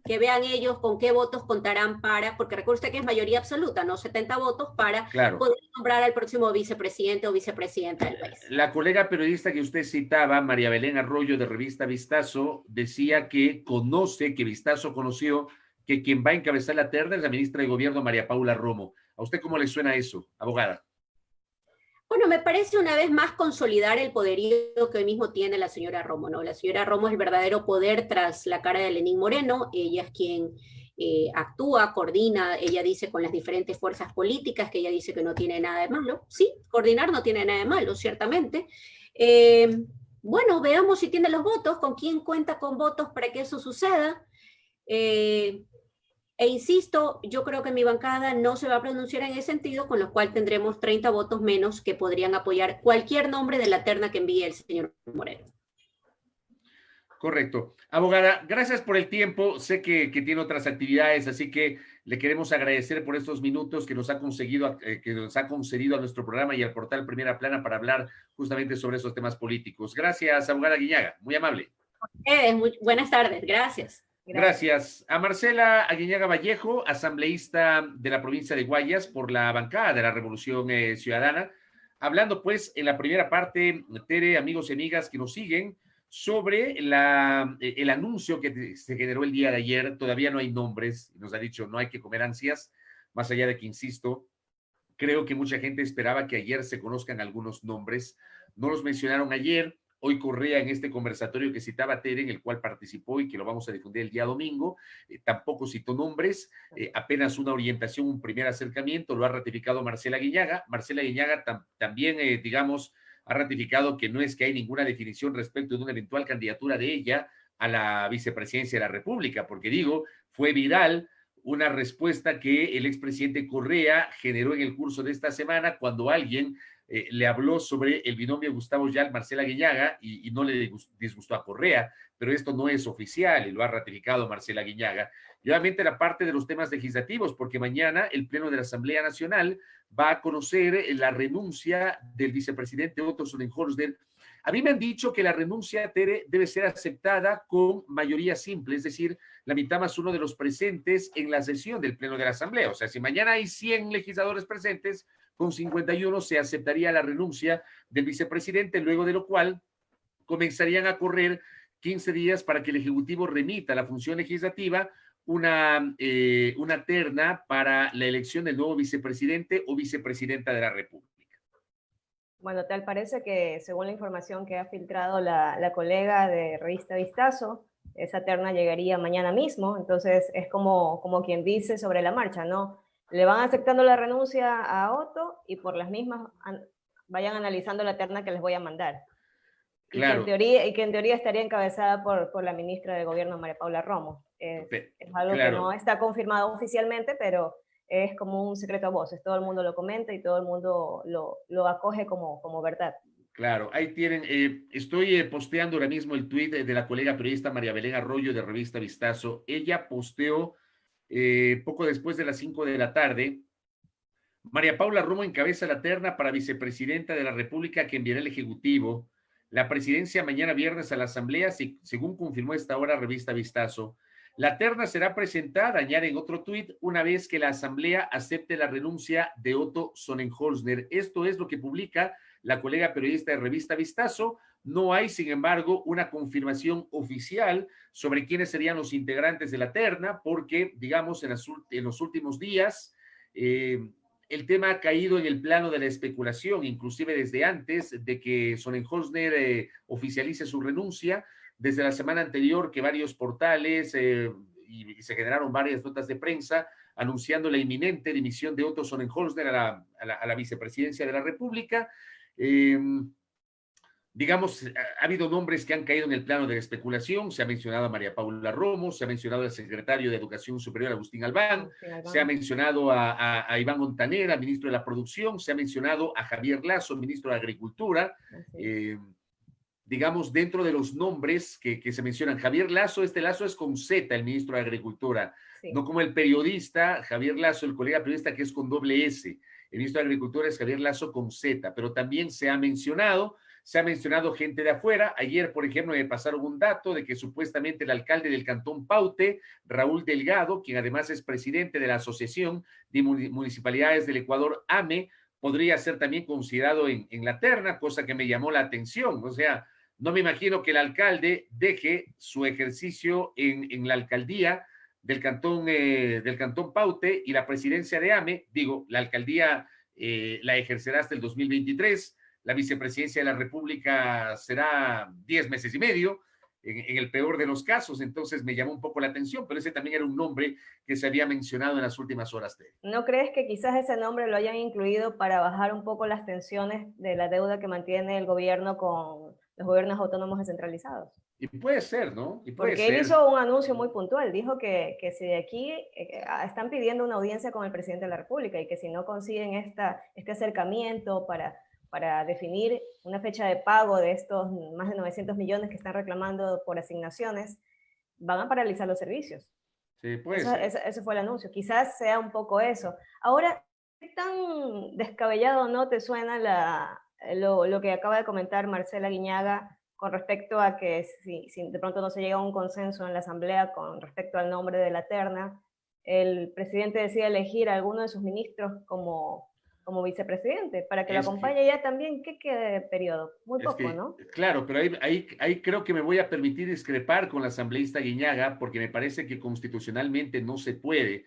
vean ellos con qué votos contarán porque recuerde usted que es mayoría absoluta, ¿no? 70 votos para poder nombrar al próximo vicepresidente o vicepresidenta del país. La colega periodista que usted citaba, María Belén Arroyo, de revista Vistazo, decía que Vistazo conoció que quien va a encabezar la terna es la ministra de Gobierno, María Paula Romo. ¿A usted cómo le suena eso, abogada? Bueno, me parece una vez más consolidar el poderío que hoy mismo tiene la señora Romo, ¿no? La señora Romo es el verdadero poder tras la cara de Lenín Moreno. Ella es quien actúa, coordina, ella dice con las diferentes fuerzas políticas, que ella dice que no tiene nada de malo. Sí, coordinar no tiene nada de malo, ciertamente. Bueno, veamos si tiene los votos, con quién cuenta con votos para que eso suceda. E insisto, yo creo que mi bancada no se va a pronunciar en ese sentido, con lo cual tendremos 30 votos menos que podrían apoyar cualquier nombre de la terna que envíe el señor Moreno. Correcto. Abogada, gracias por el tiempo. Sé que tiene otras actividades, así que le queremos agradecer por estos minutos que nos ha concedido a nuestro programa y al portal Primera Plana para hablar justamente sobre esos temas políticos. Gracias, abogada Aguiñaga. Muy amable. Buenas tardes. Gracias. Gracias a Marcela Aguiñaga Vallejo, asambleísta de la provincia de Guayas por la bancada de la Revolución Ciudadana, hablando pues en la primera parte, Tere, amigos y amigas que nos siguen, sobre el anuncio que se generó el día de ayer. Todavía no hay nombres, nos ha dicho no hay que comer ansias, más allá de que, insisto, creo que mucha gente esperaba que ayer se conozcan algunos nombres, no los mencionaron ayer. Hoy Correa, en este conversatorio que citaba Tere, en el cual participó y que lo vamos a difundir el día domingo, tampoco citó nombres, apenas una orientación, un primer acercamiento, lo ha ratificado Marcela Aguiñaga. Marcela Aguiñaga también, digamos, ha ratificado que no es que hay ninguna definición respecto de una eventual candidatura de ella a la vicepresidencia de la República, porque digo, fue viral una respuesta que el expresidente Correa generó en el curso de esta semana cuando alguien le habló sobre el binomio Gustavo Yal, Marcela Aguiñaga, y no le disgustó a Correa, pero esto no es oficial y lo ha ratificado Marcela Aguiñaga. Y obviamente la parte de los temas legislativos, porque mañana el Pleno de la Asamblea Nacional va a conocer la renuncia del vicepresidente Otto Sonnenholster. A mí me han dicho que la renuncia, Tere, debe ser aceptada con mayoría simple, es decir, la mitad más uno de los presentes en la sesión del Pleno de la Asamblea. O sea, si mañana hay 100 legisladores presentes, con 51 se aceptaría la renuncia del vicepresidente, luego de lo cual comenzarían a correr 15 días para que el Ejecutivo remita a la función legislativa una terna para la elección del nuevo vicepresidente o vicepresidenta de la República. Bueno, tal parece que, según la información que ha filtrado la colega de revista Vistazo, esa terna llegaría mañana mismo, entonces es como quien dice sobre la marcha, ¿no? le van aceptando la renuncia a Otto y por las mismas vayan analizando la terna que les voy a mandar. Claro. Y que en teoría estaría encabezada por la ministra de Gobierno, María Paula Romo. Es algo que no está confirmado oficialmente, pero es como un secreto a voces. Todo el mundo lo comenta y todo el mundo lo acoge como verdad. Claro, ahí tienen, estoy posteando ahora mismo el tuit de la colega periodista María Belén Arroyo de Revista Vistazo. Ella posteó poco después de las 5 de la tarde. María Paula Romo encabeza la terna para vicepresidenta de la República que enviará el Ejecutivo. La presidencia mañana viernes a la Asamblea, según confirmó esta hora Revista Vistazo. La terna será presentada, añade en otro tuit, una vez que la Asamblea acepte la renuncia de Otto Sonnenholzner. Esto es lo que publica la colega periodista de Revista Vistazo. No hay, sin embargo, una confirmación oficial sobre quiénes serían los integrantes de la terna, porque, digamos, en los últimos días, el tema ha caído en el plano de la especulación, inclusive desde antes de que Sonnenholzner oficialice su renuncia, desde la semana anterior que varios portales y se generaron varias notas de prensa anunciando la inminente dimisión de Otto Sonnenholzner a la vicepresidencia de la República. Digamos, ha habido nombres que han caído en el plano de la especulación. Se ha mencionado a María Paula Romo, se ha mencionado al secretario de Educación Superior, Agustín Albán, se ha mencionado a Iván Montanera, ministro de la Producción, se ha mencionado a Javier Lasso, ministro de Agricultura. Digamos, dentro de los nombres que se mencionan, Javier Lasso, este Lasso es con Z, el ministro de Agricultura, no como el periodista Javier Lasso, el colega periodista que es con doble S. El ministro de Agricultura es Javier Lasso con Z, pero también se ha mencionado gente de afuera. Ayer, por ejemplo, me pasaron un dato de que supuestamente el alcalde del Cantón Paute, Raúl Delgado, quien además es presidente de la Asociación de Municipalidades del Ecuador, AME, podría ser también considerado en la terna, cosa que me llamó la atención. O sea, no me imagino que el alcalde deje su ejercicio en la alcaldía del Cantón Paute y la presidencia de AME. Digo, la alcaldía la ejercerá hasta el 2023. La vicepresidencia de la República será 10 meses y medio, en el peor de los casos. Entonces me llamó un poco la atención, pero ese también era un nombre que se había mencionado en las últimas horas. ¿No crees que quizás ese nombre lo hayan incluido para bajar un poco las tensiones de la deuda que mantiene el gobierno con los gobiernos autónomos descentralizados? Y puede ser, ¿no? Porque él hizo un anuncio muy puntual, dijo que si de aquí están pidiendo una audiencia con el presidente de la República y que si no consiguen este acercamiento para definir una fecha de pago de estos más de 900 millones que están reclamando por asignaciones, van a paralizar los servicios. Sí, puede ser. Ese fue el anuncio. Quizás sea un poco eso. Ahora, ¿qué tan descabellado no te suena lo que acaba de comentar Marcela Guiñaga con respecto a que si de pronto no se llega a un consenso en la Asamblea con respecto al nombre de la terna, el presidente decide elegir a alguno de sus ministros como vicepresidente, para que lo acompañe ya también? ¿Qué queda de periodo? Muy poco, ¿no? Claro, pero ahí creo que me voy a permitir discrepar con la asambleísta Guiñaga, porque me parece que constitucionalmente no se puede.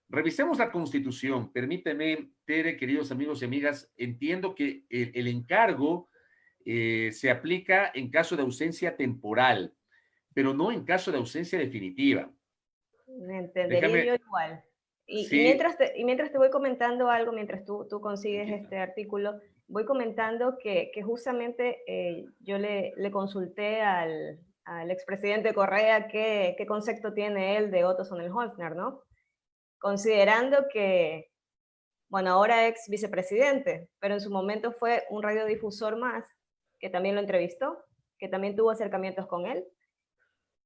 Revisemos la Constitución. Permíteme, Tere, queridos amigos y amigas, entiendo que el encargo se aplica en caso de ausencia temporal, pero no en caso de ausencia definitiva. Me entendería yo igual. Y mientras te voy comentando algo, mientras tú consigues este artículo, voy comentando que justamente yo le consulté al expresidente Correa qué concepto tiene él de Otto Sonnenholzner, ¿no? Considerando que, bueno, ahora ex vicepresidente, pero en su momento fue un radiodifusor más, que también lo entrevistó, que también tuvo acercamientos con él,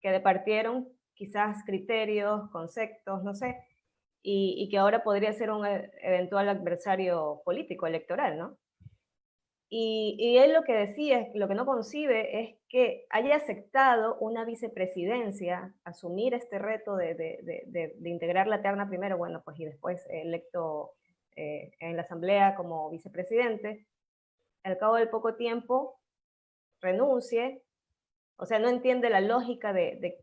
que departieron quizás criterios, conceptos, no sé, y que ahora podría ser un eventual adversario político, electoral, ¿no? Y él lo que decía, lo que no concibe es que haya aceptado una vicepresidencia, asumir este reto de integrar la terna primero, bueno, pues y después electo en la asamblea como vicepresidente, al cabo del poco tiempo renuncie. O sea, no entiende la lógica de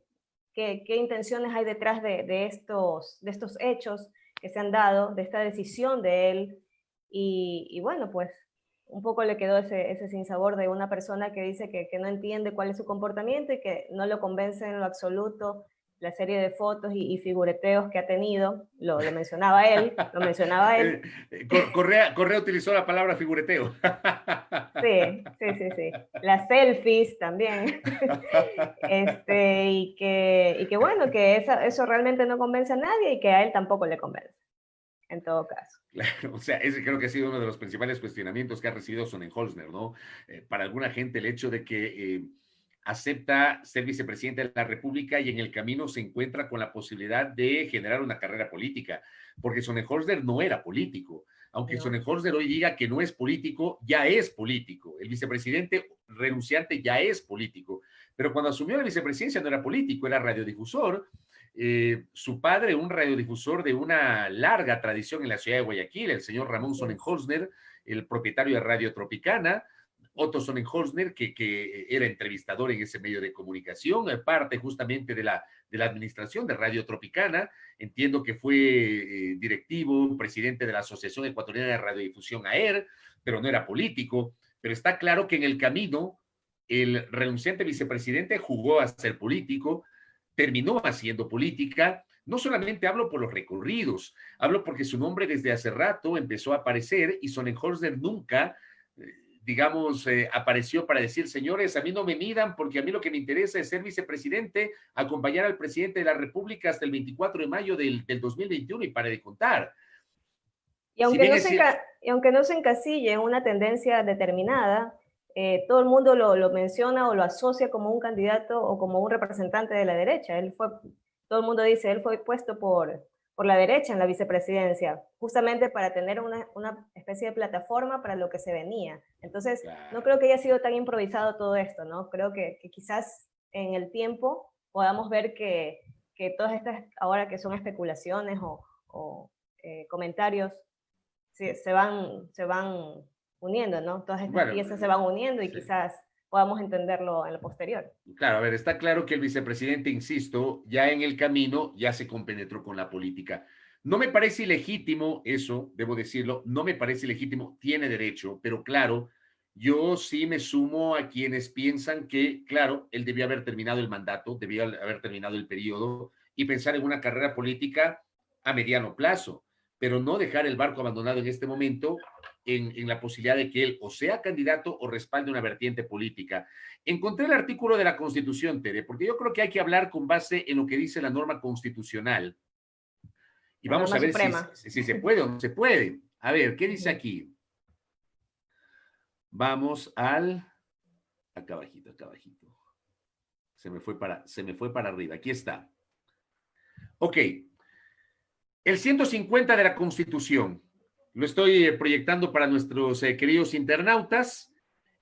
qué intenciones hay detrás de estos hechos que se han dado, de esta decisión de él, y bueno, pues un poco le quedó ese sinsabor de una persona que dice que no entiende cuál es su comportamiento y que no lo convence en lo absoluto la serie de fotos y figureteos que ha tenido, lo mencionaba él, lo mencionaba él. Correa utilizó la palabra figureteo. Sí, sí, sí, sí. Las selfies también. Y que bueno, que eso realmente no convence a nadie y que a él tampoco le convence, en todo caso. Claro, o sea, ese creo que ha sido uno de los principales cuestionamientos que ha recibido Sonnenholzner, ¿no? Para alguna gente el hecho de que acepta ser vicepresidente de la República y en el camino se encuentra con la posibilidad de generar una carrera política, porque Sonnenholzner no era político. Aunque No. Sonnenholzner hoy diga que no es político, ya es político. El vicepresidente renunciante ya es político. Pero cuando asumió la vicepresidencia no era político, era radiodifusor. Su padre, un radiodifusor de una larga tradición en la ciudad de Guayaquil, el señor Ramón Sonnenholzner, el propietario de Radio Tropicana. Otto Sonnenholzner, que era entrevistador en ese medio de comunicación, parte justamente de la administración de Radio Tropicana. Entiendo que fue directivo, presidente de la Asociación Ecuatoriana de Radiodifusión, AER, pero no era político. Pero está claro que en el camino el renunciante vicepresidente jugó a ser político, terminó haciendo política. No solamente hablo por los recorridos, hablo porque su nombre desde hace rato empezó a aparecer y Sonnenholzner nunca, digamos, apareció para decir, señores, a mí no me midan porque a mí lo que me interesa es ser vicepresidente, acompañar al presidente de la República hasta el 24 de mayo del 2021 y pare de contar. Y aunque, aunque no se encasille en una tendencia determinada, todo el mundo lo menciona o lo asocia como un candidato o como un representante de la derecha. Todo el mundo dice, él fue puesto por la derecha en la vicepresidencia, justamente para tener una especie de plataforma para lo que se venía. Entonces, claro, no creo que haya sido tan improvisado todo esto, ¿no? Creo que quizás en el tiempo podamos ver que todas estas, ahora que son especulaciones o comentarios, se van uniendo, ¿no? Todas estas piezas se van uniendo y quizás podamos entenderlo en lo posterior. Claro, a ver, está claro que el vicepresidente, insisto, ya en el camino ya se compenetró con la política. No me parece ilegítimo eso, debo decirlo, no me parece ilegítimo, tiene derecho, pero claro, yo sí me sumo a quienes piensan que, claro, él debió haber terminado el mandato, debió haber terminado el periodo y pensar en una carrera política a mediano plazo, pero no dejar el barco abandonado en este momento en la posibilidad de que él o sea candidato o respalde una vertiente política. Encontré el artículo de la Constitución, Tere, porque yo creo que hay que hablar con base en lo que dice la norma constitucional. Y vamos a ver si se puede o no se puede. A ver, ¿qué dice aquí? Vamos al... Acá abajito, acá abajito. Se me fue para arriba. Aquí está. Ok. El 150 de la Constitución. Lo estoy proyectando para nuestros queridos internautas.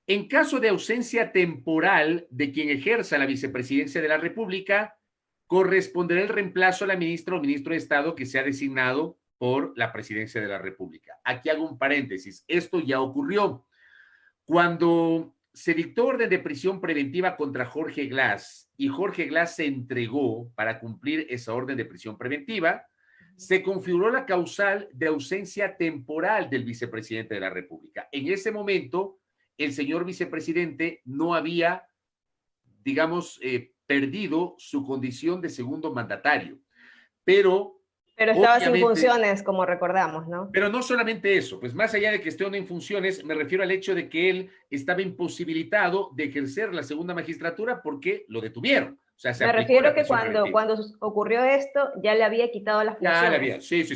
En caso de ausencia temporal de quien ejerza la vicepresidencia de la República, corresponderá el reemplazo a la ministra o ministro de Estado que sea designado por la presidencia de la República. Aquí hago un paréntesis. Esto ya ocurrió. Cuando se dictó orden de prisión preventiva contra Jorge Glass y Jorge Glass se entregó para cumplir esa orden de prisión preventiva, se configuró la causal de ausencia temporal del vicepresidente de la República. En ese momento, el señor vicepresidente no había, digamos, perdido su condición de segundo mandatario, pero estaba sin funciones, como recordamos, ¿no? Pero no solamente eso, pues más allá de que esté o no en funciones, me refiero al hecho de que él estaba imposibilitado de ejercer la segunda magistratura porque lo detuvieron. O sea, me refiero que cuando ocurrió esto, ya le había quitado las funciones.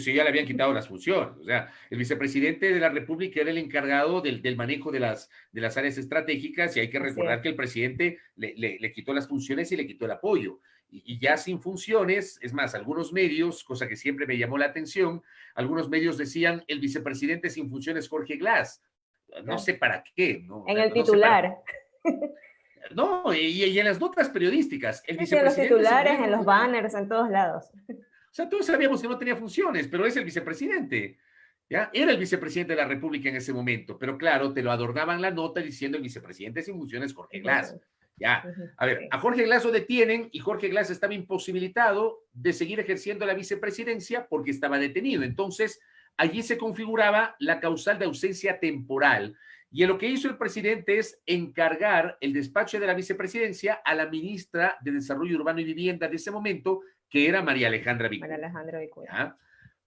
Ya le habían quitado las funciones. O sea, el vicepresidente de la República era el encargado del manejo de las áreas estratégicas y hay que recordar que el presidente le quitó las funciones y le quitó el apoyo. Y ya sin funciones, es más, algunos medios, cosa que siempre me llamó la atención, algunos medios decían el vicepresidente sin funciones Jorge Glass. No sé para qué. ¿No? En el titular. No, y en las notas periodísticas. En los titulares, en los banners, en todos lados. O sea, todos sabíamos que no tenía funciones, pero es el vicepresidente. ¿Ya? Era el vicepresidente de la República en ese momento, pero claro, te lo adornaban la nota diciendo el vicepresidente sin funciones Jorge Glass. Ya, a ver, a Jorge Glass lo detienen y Jorge Glass estaba imposibilitado de seguir ejerciendo la vicepresidencia porque estaba detenido. Entonces, allí se configuraba la causal de ausencia temporal, Y lo que hizo el presidente es encargar el despacho de la vicepresidencia a la ministra de Desarrollo Urbano y Vivienda de ese momento, que era María Alejandra Vicuña. María Alejandra Vicuña. ¿Ya?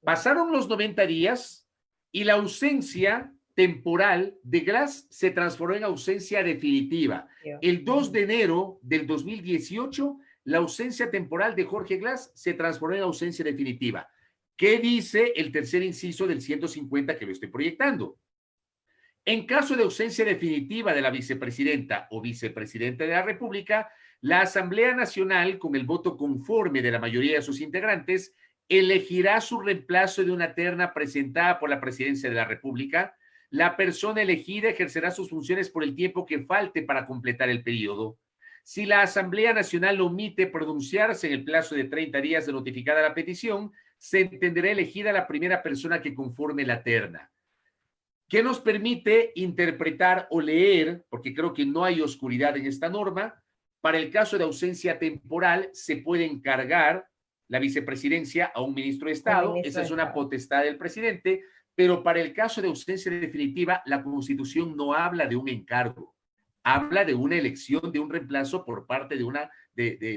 Pasaron los 90 días y la ausencia temporal de Glass se transformó en ausencia definitiva. El 2 de enero del 2018, la ausencia temporal de Jorge Glass se transformó en ausencia definitiva. ¿Qué dice el tercer inciso del 150 que lo estoy proyectando? En caso de ausencia definitiva de la vicepresidenta o vicepresidente de la República, la Asamblea Nacional, con el voto conforme de la mayoría de sus integrantes, elegirá su reemplazo de una terna presentada por la Presidencia de la República. La persona elegida ejercerá sus funciones por el tiempo que falte para completar el periodo. Si la Asamblea Nacional omite pronunciarse en el plazo de 30 días de notificada la petición, se entenderá elegida la primera persona que conforme la terna. ¿Qué nos permite interpretar o leer? Porque creo que no hay oscuridad en esta norma. Para el caso de ausencia temporal, se puede encargar la vicepresidencia a un ministro de Estado. Esa es una potestad del presidente. Pero para el caso de ausencia definitiva, la Constitución no habla de un encargo. Habla de una elección, de un reemplazo por parte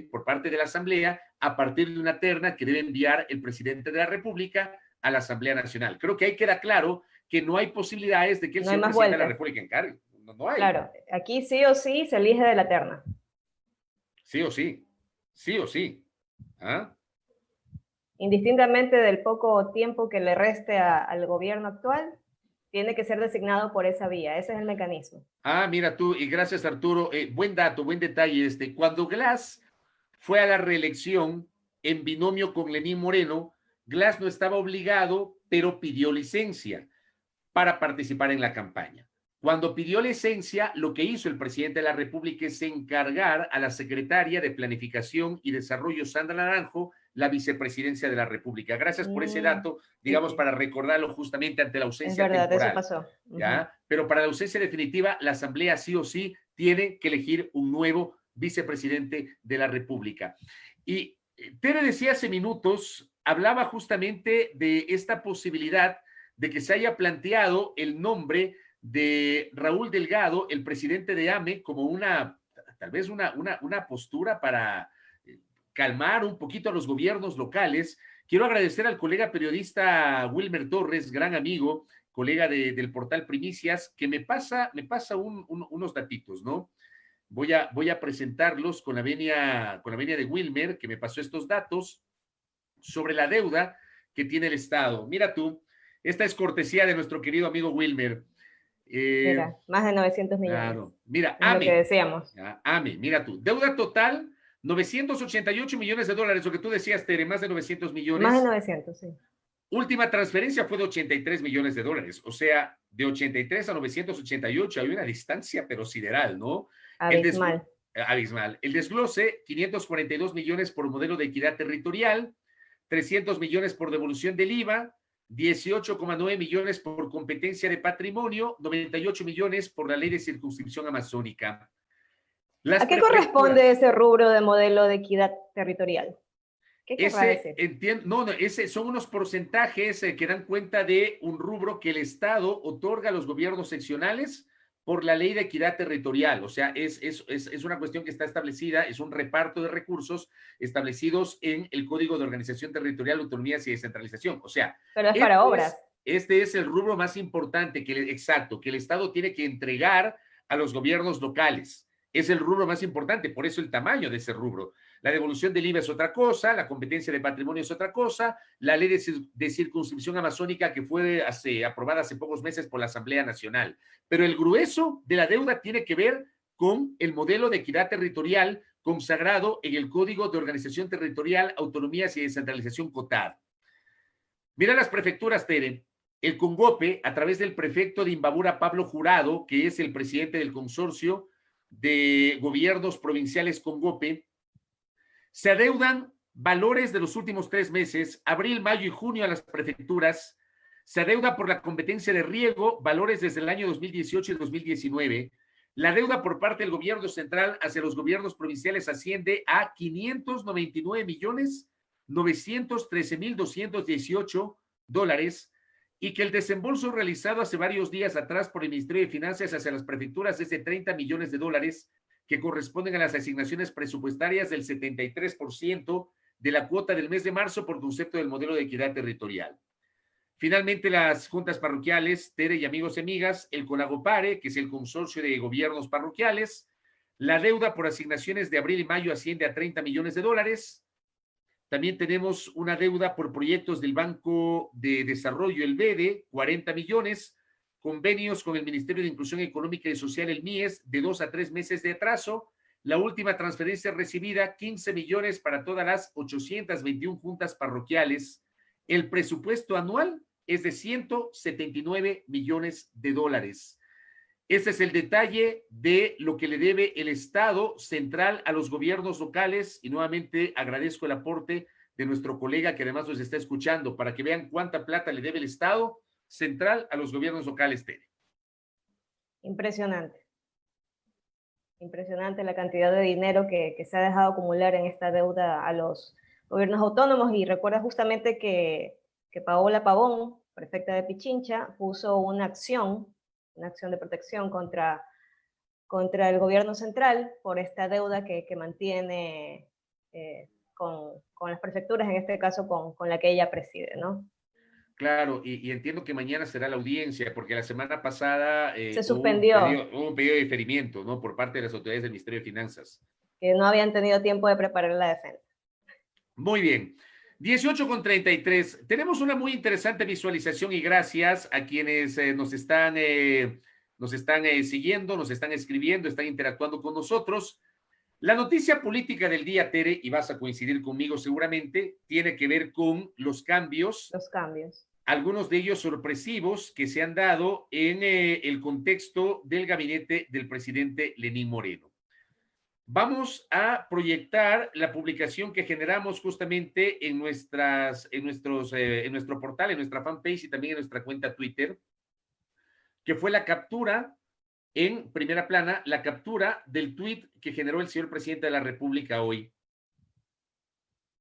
por parte de la Asamblea a partir de una terna que debe enviar el presidente de la República a la Asamblea Nacional. Creo que ahí queda claro que no hay posibilidades de que el señor presidente de la República encargue. No hay. Claro, aquí sí o sí se elige de la terna. Sí o sí. Sí o sí. ¿Ah? Indistintamente del poco tiempo que le reste al gobierno actual, tiene que ser designado por esa vía. Ese es el mecanismo. Ah, mira tú, y gracias Arturo. Buen dato, buen detalle este. Cuando Glass fue a la reelección en binomio con Lenín Moreno, Glass no estaba obligado, pero pidió licencia para participar en la campaña. Cuando pidió licencia, lo que hizo el presidente de la República es encargar a la secretaria de Planificación y Desarrollo, Sandra Naranjo, la vicepresidencia de la República. Gracias por ese dato, digamos, para recordarlo justamente ante la ausencia temporal. Es verdad, eso pasó. ¿Ya? Pero para la ausencia definitiva, la Asamblea sí o sí tiene que elegir un nuevo vicepresidente de la República. Y Tere decía hace minutos, hablaba justamente de esta posibilidad de que se haya planteado el nombre de Raúl Delgado, el presidente de AME, como tal vez una postura para calmar un poquito a los gobiernos locales. Quiero agradecer al colega periodista Wilmer Torres, gran amigo, colega del portal Primicias, que me pasa unos datitos, ¿no? Voy a presentarlos con la venia de Wilmer, que me pasó estos datos sobre la deuda que tiene el Estado. Mira tú, esta es cortesía de nuestro querido amigo Wilmer. Mira, más de 900 millones. Claro. Mira, AME. Lo que decíamos. AME, mira tú. Deuda total, 988 millones de dólares, lo que tú decías, Tere, más de 900 millones. Más de 900, sí. Última transferencia fue de 83 millones de dólares. O sea, de 83 a 988 hay una distancia, pero sideral, ¿no? Abismal. Abismal. El desglose, 542 millones por modelo de equidad territorial, 300 millones por devolución del IVA, 18,9 millones por competencia de patrimonio, 98 millones por la ley de circunscripción amazónica. ¿A qué corresponde ese rubro de modelo de equidad territorial? ¿Qué querrá decir? Ese son unos porcentajes que dan cuenta de un rubro que el Estado otorga a los gobiernos seccionales por la ley de equidad territorial. O sea, es una cuestión que está establecida, es un reparto de recursos establecidos en el Código de Organización Territorial, Autonomías y Descentralización. O sea, pero es para obras. Este es el rubro más importante que el Estado tiene que entregar a los gobiernos locales. Es el rubro más importante, por eso el tamaño de ese rubro. La devolución del IVA es otra cosa, la competencia de patrimonio es otra cosa, la ley de circunscripción amazónica que fue aprobada hace pocos meses por la Asamblea Nacional. Pero el grueso de la deuda tiene que ver con el modelo de equidad territorial consagrado en el Código de Organización Territorial, Autonomías y Descentralización COTAD. Mira las prefecturas, Tere. El CONGOPE, a través del prefecto de Imbabura, Pablo Jurado, que es el presidente del consorcio de gobiernos provinciales CONGOPE, se adeudan valores de los últimos 3 meses, abril, mayo y junio a las prefecturas. Se adeuda por la competencia de riego, valores desde el año 2018 y 2019. La deuda por parte del gobierno central hacia los gobiernos provinciales asciende a 599.913.218 dólares y que el desembolso realizado hace varios días atrás por el Ministerio de Finanzas hacia las prefecturas es de 30 millones de dólares que corresponden a las asignaciones presupuestarias del 73% de la cuota del mes de marzo por concepto del modelo de equidad territorial. Finalmente, las juntas parroquiales, Tere y amigos y amigas, el Conagopare, que es el consorcio de gobiernos parroquiales, la deuda por asignaciones de abril y mayo asciende a 30 millones de dólares. También tenemos una deuda por proyectos del Banco de Desarrollo, el BEDE, 40 millones, convenios con el Ministerio de Inclusión Económica y Social, el MIES, de 2 a 3 meses de atraso. La última transferencia recibida, 15 millones para todas las 821 juntas parroquiales. El presupuesto anual es de 179 millones de dólares. Ese es el detalle de lo que le debe el Estado central a los gobiernos locales, y nuevamente agradezco el aporte de nuestro colega que además nos está escuchando para que vean cuánta plata le debe el Estado central a los gobiernos locales, Tere. Impresionante. Impresionante la cantidad de dinero que se ha dejado acumular en esta deuda a los gobiernos autónomos. Y recuerda justamente que Paola Pavón, prefecta de Pichincha, puso una acción de protección contra el gobierno central por esta deuda que mantiene con las prefecturas, en este caso con la que ella preside, ¿no? Claro, y entiendo que mañana será la audiencia, porque la semana pasada se suspendió. Hubo un pedido de diferimiento, ¿no? Por parte de las autoridades del Ministerio de Finanzas. Que no habían tenido tiempo de preparar la defensa. Muy bien. 18:33. Tenemos una muy interesante visualización y gracias a quienes nos están siguiendo, nos están escribiendo, están interactuando con nosotros. La noticia política del día, Tere, y vas a coincidir conmigo seguramente, tiene que ver con los cambios. Los cambios. Algunos de ellos sorpresivos que se han dado en el contexto del gabinete del presidente Lenín Moreno. Vamos a proyectar la publicación que generamos justamente en nuestro portal, en nuestra fanpage y también en nuestra cuenta Twitter, que fue la captura en primera plana, la captura del tuit que generó el señor presidente de la República hoy.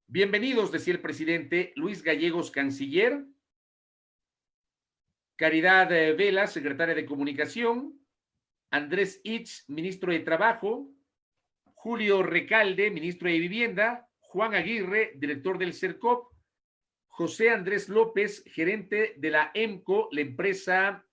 Bienvenidos, decía el presidente, Luis Gallegos, canciller, Caridad Vela, secretaria de Comunicación, Andrés Itz, ministro de Trabajo, Julio Recalde, ministro de Vivienda, Juan Aguirre, director del CERCOP, José Andrés López, gerente de la EMCO, la empresa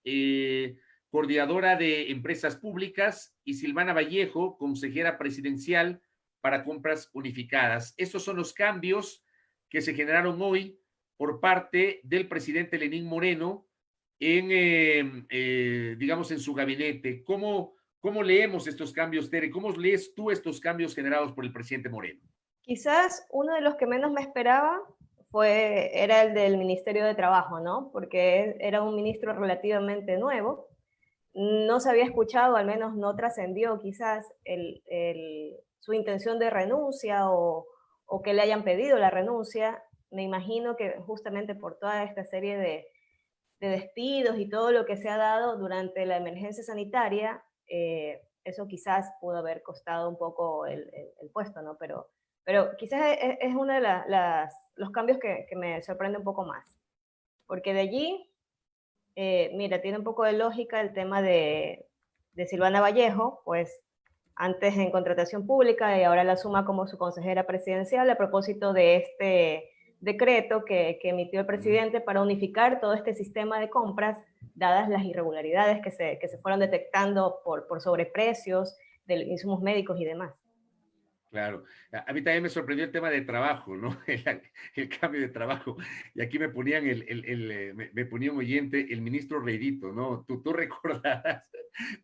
coordinadora de empresas públicas, y Silvana Vallejo, consejera presidencial para compras unificadas. Estos son los cambios que se generaron hoy por parte del presidente Lenín Moreno digamos, en su gabinete. ¿Cómo leemos estos cambios, Tere? ¿Cómo lees tú estos cambios generados por el presidente Moreno? Quizás uno de los que menos me esperaba era el del Ministerio de Trabajo, ¿no? Porque era un ministro relativamente nuevo. No se había escuchado, al menos no trascendió quizás su intención de renuncia o que le hayan pedido la renuncia. Me imagino que justamente por toda esta serie de despidos y todo lo que se ha dado durante la emergencia sanitaria, eso quizás pudo haber costado un poco el puesto, ¿no? Pero quizás es uno de los cambios que me sorprende un poco más. Porque de allí, mira, tiene un poco de lógica el tema de Silvana Vallejo, pues antes en contratación pública y ahora la suma como su consejera presidencial a propósito de este decreto que emitió el presidente para unificar todo este sistema de compras, dadas las irregularidades que se fueron detectando por sobreprecios de insumos médicos y demás. Claro, a mí también me sorprendió el tema de trabajo, ¿no? El cambio de trabajo. Y aquí me ponían me ponía un oyente, el ministro Reidito, ¿no? Tú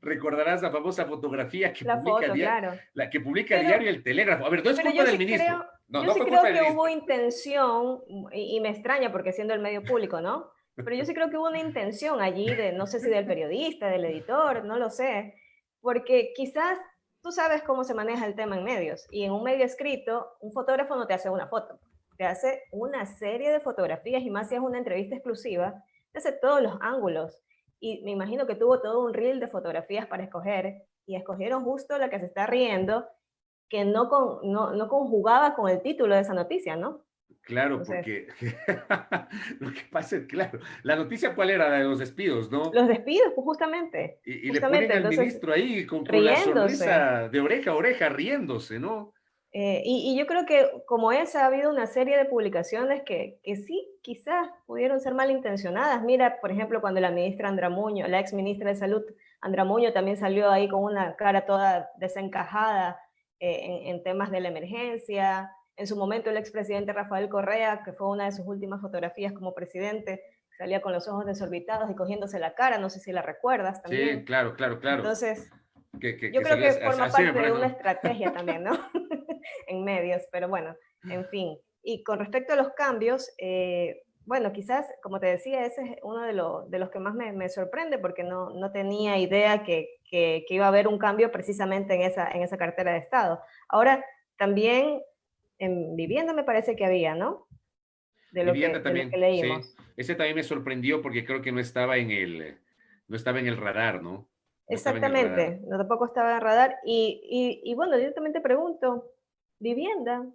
recordarás la famosa fotografía que publica el diario El Telégrafo. A ver, no es culpa del ministro. Yo sí creo que hubo intención, y me extraña porque siendo el medio público, ¿no? Pero yo sí creo que hubo una intención allí, no sé si del periodista, del editor, no lo sé, porque quizás tú sabes cómo se maneja el tema en medios, y en un medio escrito, un fotógrafo no te hace una foto, te hace una serie de fotografías, y más si es una entrevista exclusiva, te hace todos los ángulos, y me imagino que tuvo todo un reel de fotografías para escoger, y escogieron justo la que se está riendo, que no conjugaba con el título de esa noticia, ¿no? Claro, Entonces, porque lo que pasa es, claro, la noticia cuál era, la de los despidos, ¿no? los despidos, pues justamente, Y le ponen justamente, al entonces, ministro ahí con la riéndose. sonrisa de oreja a oreja, riéndose, ¿no? Y yo creo que como esa ha habido una serie de publicaciones que sí, quizás pudieron ser malintencionadas. Mira, por ejemplo, cuando la ministra Andramuño, la ex ministra de Salud, Andramuño, también salió ahí con una cara toda desencajada en temas de la emergencia. En su momento el expresidente Rafael Correa, que fue una de sus últimas fotografías como presidente, salía con los ojos desorbitados y cogiéndose la cara, no sé si la recuerdas Sí, también. claro, claro, claro. Entonces, yo Que creo salió que así, forma así me parte de parece, una ¿no? estrategia también, ¿no? En medios, pero bueno, en fin. Y con respecto a los cambios, bueno, quizás, como te decía, ese es uno de los que más me sorprende porque no tenía idea que iba a haber un cambio precisamente en esa cartera de Estado. Ahora, también en vivienda me parece que había, ¿no? Vivienda De lo que también, sí. leímos. Ese también me sorprendió porque creo que no estaba en el radar, ¿no? No estaba en el radar. Exactamente, no tampoco estaba en radar. Y bueno, directamente pregunto, vivienda,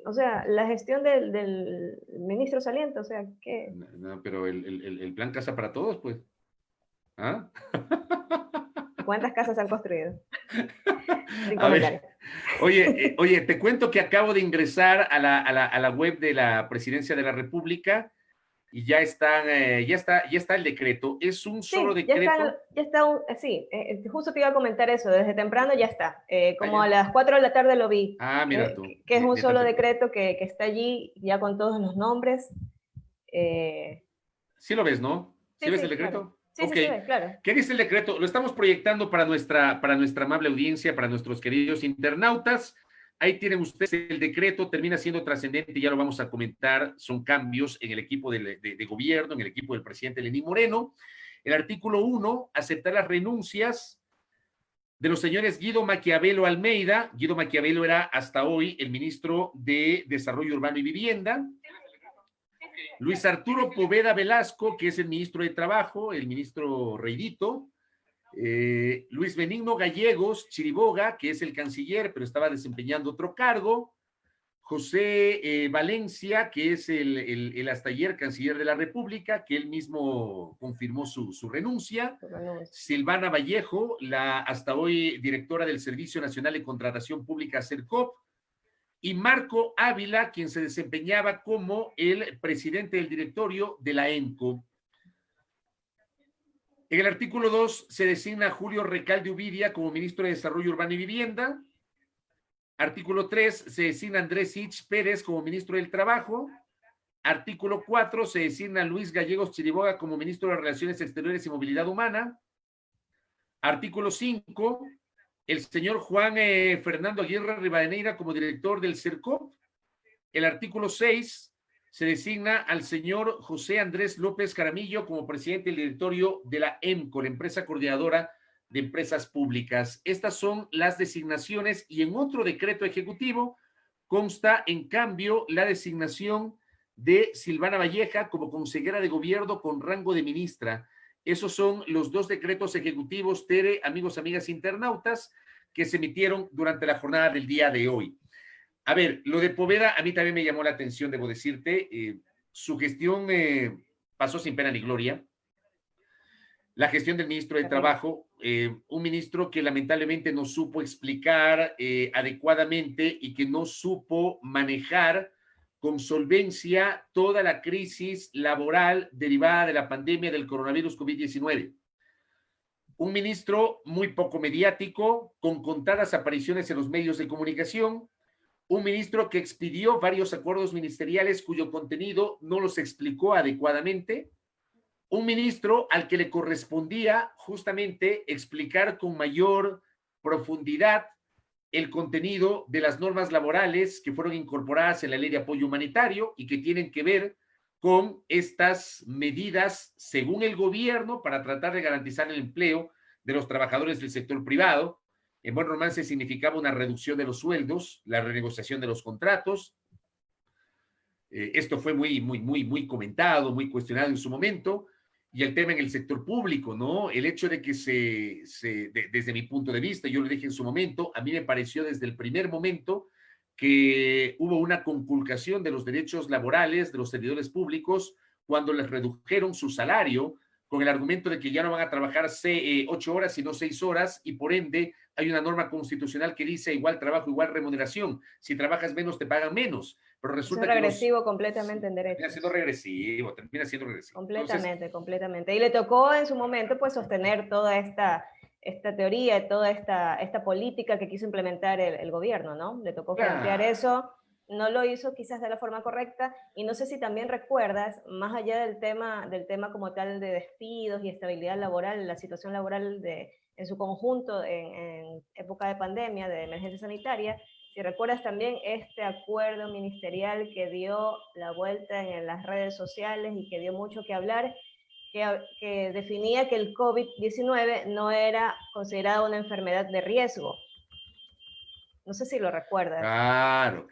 o sea, la gestión del ministro saliente, o sea, ¿qué? No, no, pero el plan Casa para Todos, pues. ¿Ah? ¿Cuántas casas se han construido? Sin A ver, comentarios. oye, te cuento que acabo de ingresar a la web de la Presidencia de la República y ya está el decreto. Es un solo Sí, decreto. ya está, sí, justo te iba a comentar eso, desde temprano ya está. Ah, Como a ya. las 4 de la tarde lo vi, Ah, mira tú, que es un ya tan solo temprano. decreto que está allí ya con todos los nombres. Eh, Sí lo ves, ¿no? ¿Sí sí, ves el sí, claro. decreto? Sí, sí Ok. se ve, claro. ¿Qué dice el decreto? Lo estamos proyectando para nuestra amable audiencia, para nuestros queridos internautas. Ahí tienen ustedes el decreto, termina siendo trascendente, ya lo vamos a comentar, son cambios en el equipo de gobierno, en el equipo del presidente Lenín Moreno. El artículo 1, aceptar las renuncias de los señores Guido Maquiavelo Almeida. Guido Maquiavelo era hasta hoy el ministro de Desarrollo Urbano y Vivienda. Luis Arturo Poveda Velasco, que es el ministro de Trabajo, el ministro Reidito. Luis Benigno Gallegos Chiriboga, que es el canciller, pero estaba desempeñando otro cargo. José Valencia, que es el hasta ayer canciller de la República, que él mismo confirmó su renuncia. Silvana Vallejo, la hasta hoy directora del Servicio Nacional de Contratación Pública, CERCOP. Y Marco Ávila, quien se desempeñaba como el presidente del directorio de la ENCO. En el artículo 2 se designa a Julio Recalde Uvidia como ministro de Desarrollo Urbano y Vivienda. Artículo 3 se designa a Andrés Ich Pérez como ministro del Trabajo. Artículo 4 se designa a Luis Gallegos Chiriboga como ministro de Relaciones Exteriores y Movilidad Humana. Artículo 5, el señor Juan Fernando Aguirre Rivadeneira como director del CERCOP. El artículo 6 se designa al señor José Andrés López Caramillo como presidente del directorio de la EMCO, la empresa coordinadora de empresas públicas. Estas son las designaciones y en otro decreto ejecutivo consta en cambio la designación de Silvana Valleja como consejera de gobierno con rango de ministra. Esos son los dos decretos ejecutivos, Tere, amigos, amigas internautas, que se emitieron durante la jornada del día de hoy. A ver, lo de Poveda a mí también me llamó la atención, debo decirte. Su gestión pasó sin pena ni gloria. La gestión del ministro de Terrible. Trabajo, un ministro que lamentablemente no supo explicar adecuadamente y que no supo manejar con solvencia toda la crisis laboral derivada de la pandemia del coronavirus COVID-19. Un ministro muy poco mediático, con contadas apariciones en los medios de comunicación, un ministro que expidió varios acuerdos ministeriales cuyo contenido no los explicó adecuadamente, un ministro al que le correspondía justamente explicar con mayor profundidad el contenido de las normas laborales que fueron incorporadas en la Ley de Apoyo Humanitario y que tienen que ver con estas medidas, según el gobierno, para tratar de garantizar el empleo de los trabajadores del sector privado. En buen romance significaba una reducción de los sueldos, la renegociación de los contratos. Esto fue muy comentado, muy cuestionado en su momento. Y el tema en el sector público, ¿no? El hecho de que desde mi punto de vista, yo lo dije en su momento, a mí me pareció desde el primer momento que hubo una conculcación de los derechos laborales de los servidores públicos cuando les redujeron su salario con el argumento de que ya no van a trabajar 8 horas, sino 6 horas, y por ende hay una norma constitucional que dice igual trabajo, igual remuneración. Si trabajas menos, te pagan menos. Pero resulta es regresivo completamente en derechos. Termina siendo regresivo. Completamente, Entonces, completamente. Y le tocó en su momento pues sostener toda esta teoría, toda esta política que quiso implementar el gobierno, ¿no? Le tocó plantear eso, no lo hizo quizás de la forma correcta, y no sé si también recuerdas, más allá del tema como tal de despidos y estabilidad laboral, la situación laboral en su conjunto en época de pandemia, de emergencia sanitaria, si recuerdas también este acuerdo ministerial que dio la vuelta en las redes sociales y que dio mucho que hablar, que definía que el COVID-19 no era considerada una enfermedad de riesgo. No sé si lo recuerdas. Claro.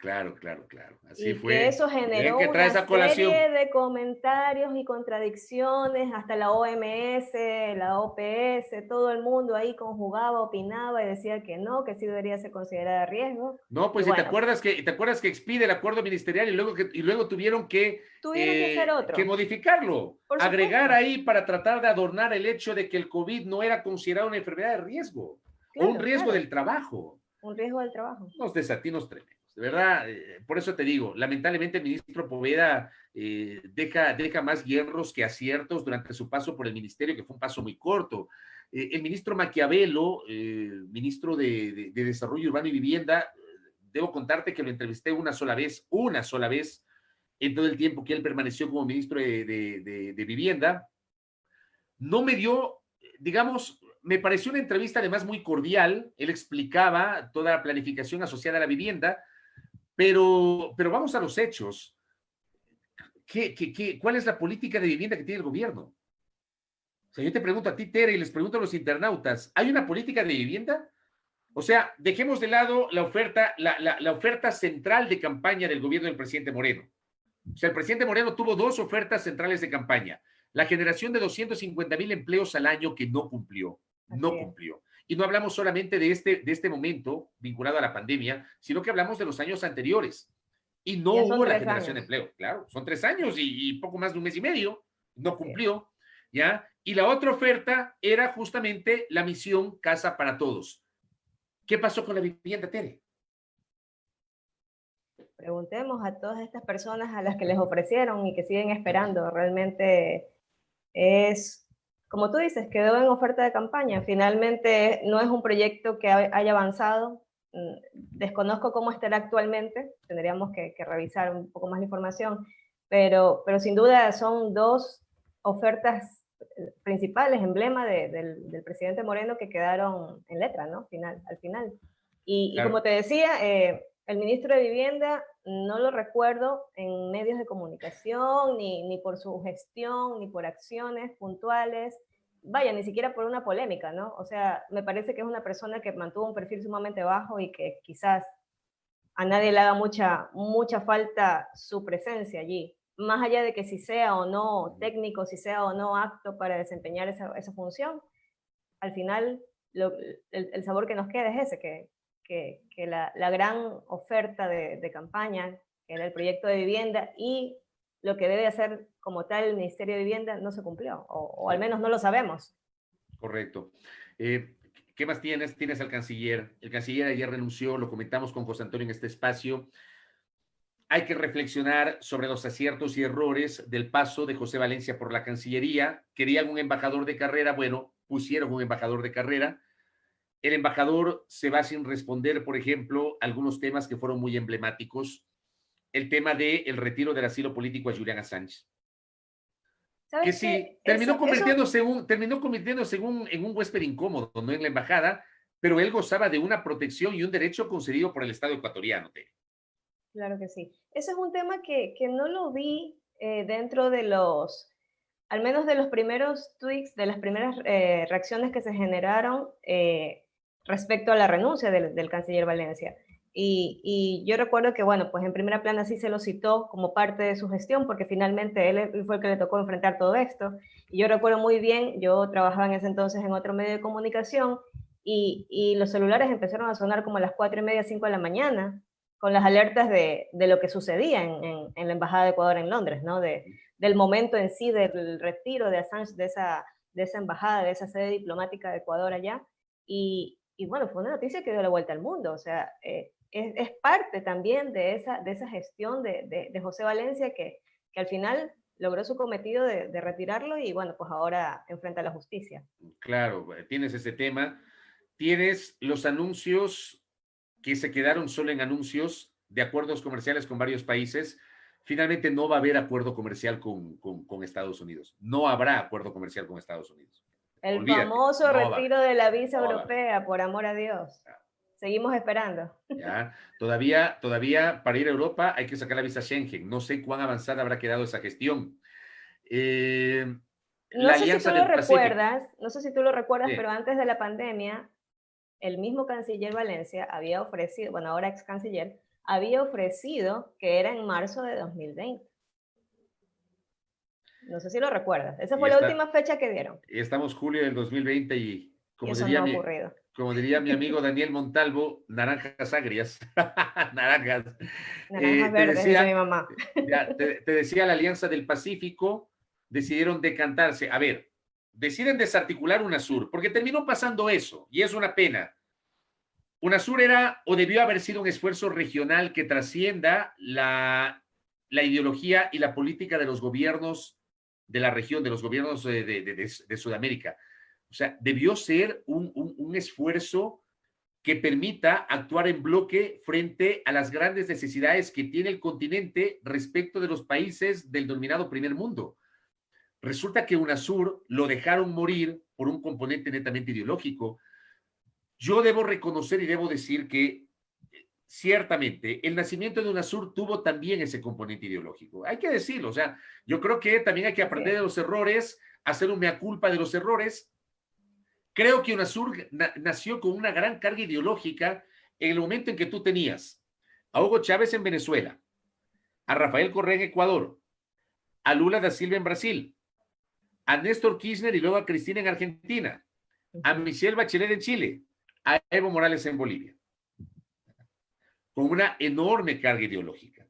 Así fue. Que eso generó una serie de comentarios y contradicciones, hasta la OMS, la OPS, todo el mundo ahí conjugaba, opinaba y decía que no, que sí debería ser considerada riesgo. No, pues bueno, ¿te acuerdas que expide el acuerdo ministerial y luego tuvieron que hacer otro, que modificarlo, agregar ahí para tratar de adornar el hecho de que el COVID no era considerado una enfermedad de riesgo, o un riesgo del trabajo. Un riesgo del trabajo. Unos desatinos tremendos, de verdad. Por eso te digo, lamentablemente el ministro Poveda deja más hierros que aciertos durante su paso por el ministerio, que fue un paso muy corto. El ministro Maquiavelo, ministro de Desarrollo Urbano y Vivienda, debo contarte que lo entrevisté una sola vez, en todo el tiempo que él permaneció como ministro de Vivienda. No me dio, digamos, me pareció una entrevista además muy cordial. Él explicaba toda la planificación asociada a la vivienda, pero vamos a los hechos. ¿Cuál es la política de vivienda que tiene el gobierno? O sea, yo te pregunto a ti, Tere, y les pregunto a los internautas, ¿hay una política de vivienda? O sea, dejemos de lado la oferta central de campaña del gobierno del presidente Moreno. O sea, el presidente Moreno tuvo 2 ofertas centrales de campaña. La generación de 250,000 empleos al año que no cumplió. Y no hablamos solamente de este momento vinculado a la pandemia, sino que hablamos de los años anteriores. Y no hubo la generación de empleo. Claro, son 3 años y poco más de 1 mes y medio. No cumplió, ¿ya? Y la otra oferta era justamente la misión Casa para Todos. ¿Qué pasó con la vivienda, Tere? Preguntemos a todas estas personas a las que les ofrecieron y que siguen esperando. Realmente es, como tú dices, quedó en oferta de campaña. Finalmente no es un proyecto que haya avanzado. Desconozco cómo estará actualmente. Tendríamos que revisar un poco más la información. Pero sin duda son 2 ofertas principales, emblema del presidente Moreno, que quedaron en letra, ¿no? Al final. Y como te decía, el ministro de Vivienda no lo recuerdo en medios de comunicación, ni por su gestión, ni por acciones puntuales, vaya, ni siquiera por una polémica, ¿no? O sea, me parece que es una persona que mantuvo un perfil sumamente bajo y que quizás a nadie le haga mucha falta su presencia allí, más allá de que si sea o no técnico, si sea o no apto para desempeñar esa función. Al final, el sabor que nos queda es ese, que la gran oferta de campaña, que era el proyecto de vivienda, y lo que debe hacer como tal el Ministerio de Vivienda no se cumplió, o al menos no lo sabemos. Correcto. ¿Qué más tienes? Tienes al canciller. El canciller ayer renunció, lo comentamos con José Antonio en este espacio. Hay que reflexionar sobre los aciertos y errores del paso de José Valencia por la Cancillería. Querían un embajador de carrera, bueno, pusieron un embajador de carrera. El embajador se va sin responder, por ejemplo, algunos temas que fueron muy emblemáticos. El tema del retiro del asilo político a Julian Assange. Que sí, terminó convirtiéndose en un huésped incómodo, no en la embajada, pero él gozaba de una protección y un derecho concedido por el Estado ecuatoriano. Claro que sí. Ese es un tema que no lo vi dentro de al menos de los primeros tweets, de las primeras reacciones que se generaron respecto a la renuncia del canciller Valencia. Y yo recuerdo que, bueno, pues en primera plana sí se lo citó como parte de su gestión, porque finalmente él fue el que le tocó enfrentar todo esto. Y yo recuerdo muy bien, yo trabajaba en ese entonces en otro medio de comunicación, y los celulares empezaron a sonar como a las 4:30, 5 de la mañana, con las alertas de lo que sucedía en la Embajada de Ecuador en Londres, ¿no? Del momento en sí del retiro de Assange de esa embajada, de esa sede diplomática de Ecuador allá. Y bueno, fue una noticia que dio la vuelta al mundo. O sea, es parte también de esa gestión de José Valencia que al final logró su cometido de retirarlo y bueno, pues ahora enfrenta la justicia. Claro, tienes ese tema. Tienes los anuncios que se quedaron solo en anuncios de acuerdos comerciales con varios países. Finalmente no va a haber acuerdo comercial con Estados Unidos. No habrá acuerdo comercial con Estados Unidos. El Olvídate, famoso no va a haber, retiro de la visa no va a haber. europea, por amor a Dios. Seguimos esperando. ¿Ya? Todavía para ir a Europa hay que sacar la visa Schengen. No sé cuán avanzada habrá quedado esa gestión. La Alianza del Pacífico. No sé si tú lo recuerdas, Sí. pero antes de la pandemia, el mismo canciller Valencia había ofrecido, bueno, ahora ex canciller, había ofrecido que era en marzo de 2020. No sé si lo recuerdas. Esa fue la última fecha que dieron. Estamos julio del 2020 y como, y eso diría, no ha ocurrido. Como diría mi amigo Daniel Montalvo, naranjas agrias. Naranjas. Naranjas verdes, dice mi mamá. Te decía, la Alianza del Pacífico decidieron decantarse. A ver, deciden desarticular UNASUR, porque terminó pasando eso, y es una pena. UNASUR era o debió haber sido un esfuerzo regional que trascienda la ideología y la política de los gobiernos de la región, de los gobiernos de Sudamérica. O sea, debió ser un esfuerzo que permita actuar en bloque frente a las grandes necesidades que tiene el continente respecto de los países del denominado primer mundo. Resulta que UNASUR lo dejaron morir por un componente netamente ideológico. Yo debo reconocer y debo decir que ciertamente el nacimiento de UNASUR tuvo también ese componente ideológico. Hay que decirlo, o sea, yo creo que también hay que aprender de los errores, hacer un mea culpa de los errores. Creo que UNASUR nació con una gran carga ideológica en el momento en que tú tenías a Hugo Chávez en Venezuela, a Rafael Correa en Ecuador, a Lula da Silva en Brasil, a Néstor Kirchner y luego a Cristina en Argentina, a Michelle Bachelet en Chile, a Evo Morales en Bolivia, con una enorme carga ideológica,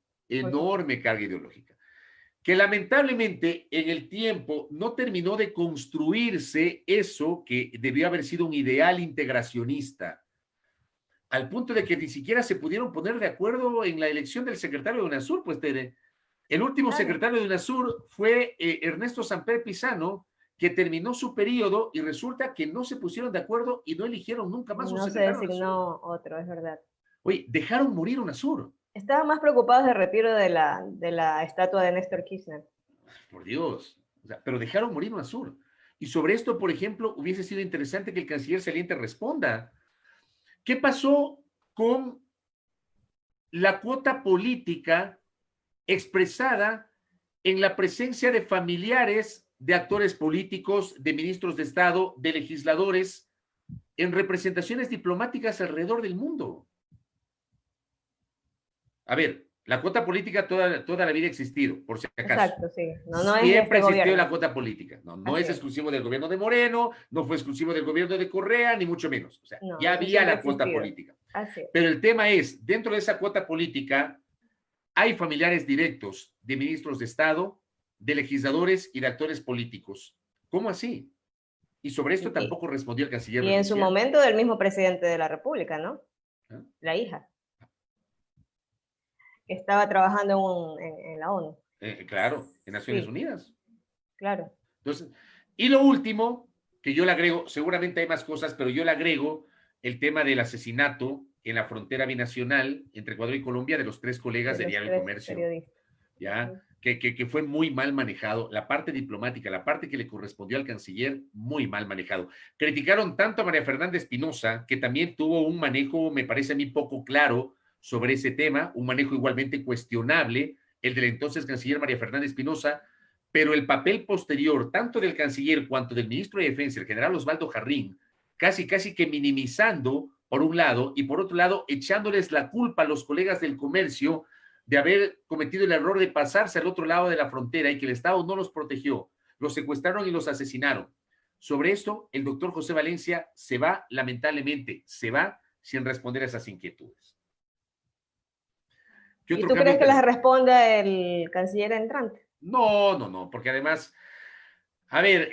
que lamentablemente en el tiempo no terminó de construirse eso que debió haber sido un ideal integracionista, al punto de que ni siquiera se pudieron poner de acuerdo en la elección del secretario de UNASUR. Pues el último secretario de UNASUR fue Ernesto Samper Pizano, que terminó su periodo y resulta que no se pusieron de acuerdo y no eligieron nunca más un secretario. No se designó otro, es verdad. Oye, dejaron morir UNASUR. Estaban más preocupados del retiro de la estatua de Néstor Kirchner. Por Dios. O sea, pero dejaron morir UNASUR. Y sobre esto, por ejemplo, hubiese sido interesante que el canciller saliente responda. ¿Qué pasó con la cuota política expresada en la presencia de familiares de actores políticos, de ministros de Estado, de legisladores, en representaciones diplomáticas alrededor del mundo? A ver, la cuota política toda la vida ha existido, por si acaso. Exacto, sí. No siempre existió la cuota política. No es exclusivo del gobierno de Moreno, no fue exclusivo del gobierno de Correa, ni mucho menos. O sea, ya había la cuota política. Pero el tema es, dentro de esa cuota política, hay familiares directos de ministros de Estado, de legisladores y de actores políticos. ¿Cómo así? Y sobre esto tampoco respondió el canciller. Y en su momento del mismo presidente de la República, ¿no? ¿Ah? La hija. Que estaba trabajando en la ONU. Claro, en Naciones Unidas. Claro. Entonces, y lo último, que yo le agrego, seguramente hay más cosas, pero yo le agrego el tema del asesinato en la frontera binacional entre Ecuador y Colombia de los 3 colegas de Diario El Comercio. ¿Ya? Que fue muy mal manejado, la parte diplomática, la parte que le correspondió al canciller, muy mal manejado. Criticaron tanto a María Fernanda Espinosa, que también tuvo un manejo, me parece a mí, poco claro sobre ese tema, un manejo igualmente cuestionable, el del entonces canciller María Fernanda Espinosa, pero el papel posterior, tanto del canciller cuanto del ministro de Defensa, el general Osvaldo Jarrín, casi que minimizando por un lado y por otro lado echándoles la culpa a los colegas del comercio de haber cometido el error de pasarse al otro lado de la frontera y que el Estado no los protegió, los secuestraron y los asesinaron. Sobre esto, el doctor José Valencia se va, lamentablemente, se va sin responder a esas inquietudes. ¿Qué ¿Y otro tú cambio crees que las tenemos? responda el canciller entrante? No, porque además, a ver,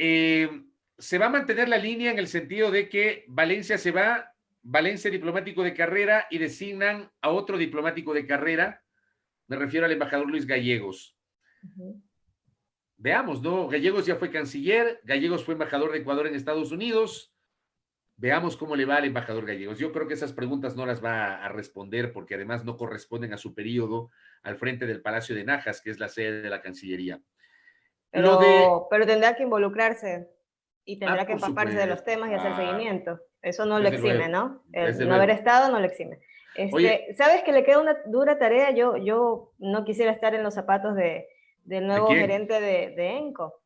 se va a mantener la línea en el sentido de que Valencia se va, Valencia diplomático de carrera y designan a otro diplomático de carrera, me refiero al embajador Luis Gallegos. Veamos, ¿no? Gallegos ya fue canciller, Gallegos fue embajador de Ecuador en Estados Unidos. Veamos cómo le va al embajador Gallegos. Yo creo que esas preguntas no las va a responder porque además no corresponden a su periodo al frente del Palacio de Najas, que es la sede de la Cancillería. Lo de... Pero tendrá que involucrarse y tendrá que Por empaparse de los supuesto, temas y hacer seguimiento. Eso no lo desde exime, luego, ¿no? desde El no haber luego. estado no lo exime. Oye, ¿Sabes que le queda una dura tarea? Yo no quisiera estar en los zapatos del ¿de nuevo quién? gerente de ENCO,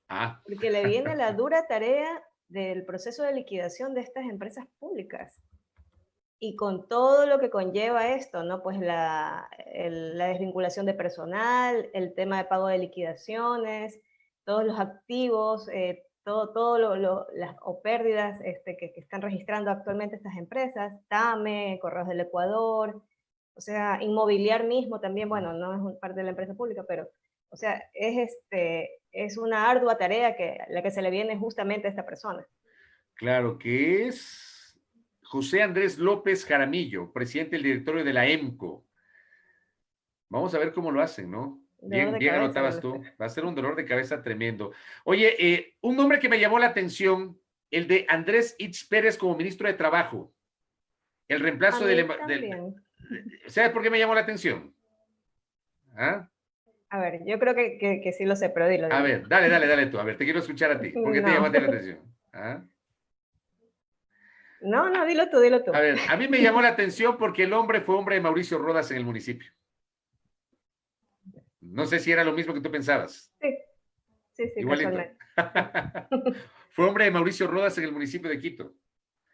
Ah, porque le viene la dura tarea del proceso de liquidación de estas empresas públicas. Y con todo lo que conlleva esto, ¿no? Pues la desvinculación de personal, el tema de pago de liquidaciones, todos los activos, las o pérdidas que están registrando actualmente estas empresas, TAME, Correos del Ecuador, o sea, Inmobiliar mismo también, bueno, no es parte de la empresa pública, pero, o sea, es una ardua tarea la que se le viene justamente a esta persona. claro que es José Andrés López Jaramillo, presidente del directorio de la EMCO. Vamos a ver cómo lo hacen, ¿no? Dolor Bien, de bien cabeza anotabas debe tú. ser. Va a ser un dolor de cabeza tremendo. Oye, un nombre que me llamó la atención, el de Andrés Itz Pérez como ministro de Trabajo. El A reemplazo mí también. ¿Sabes por qué me llamó la atención? ¿Ah? A ver, yo creo que sí lo sé, pero dilo, A dilo. ver, dale tú. A ver, te quiero escuchar a ti. ¿Por qué te No. llamaste la atención? ¿Ah? No, dilo tú, dilo tú. A ver, a mí me llamó la atención porque el hombre fue hombre de Mauricio Rodas en el municipio. No sé si era lo mismo que tú pensabas. Sí, Igualito. casualmente. Fue hombre de Mauricio Rodas en el municipio de Quito.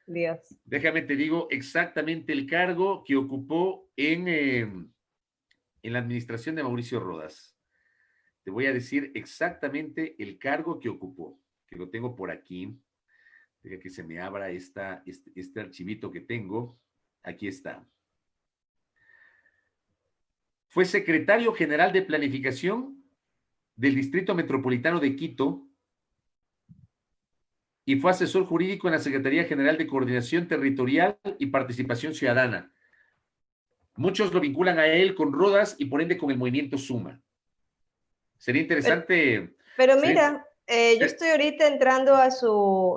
Dios. Déjame te digo exactamente el cargo que ocupó en la administración de Mauricio Rodas. Te voy a decir exactamente el cargo que ocupó, que lo tengo por aquí. Deja que se me abra este archivito que tengo. Aquí está. Fue secretario general de planificación del Distrito Metropolitano de Quito y fue asesor jurídico en la Secretaría General de Coordinación Territorial y Participación Ciudadana. Muchos lo vinculan a él con Rodas y por ende con el movimiento Suma. Sería interesante. Pero sería, mira, yo estoy ahorita entrando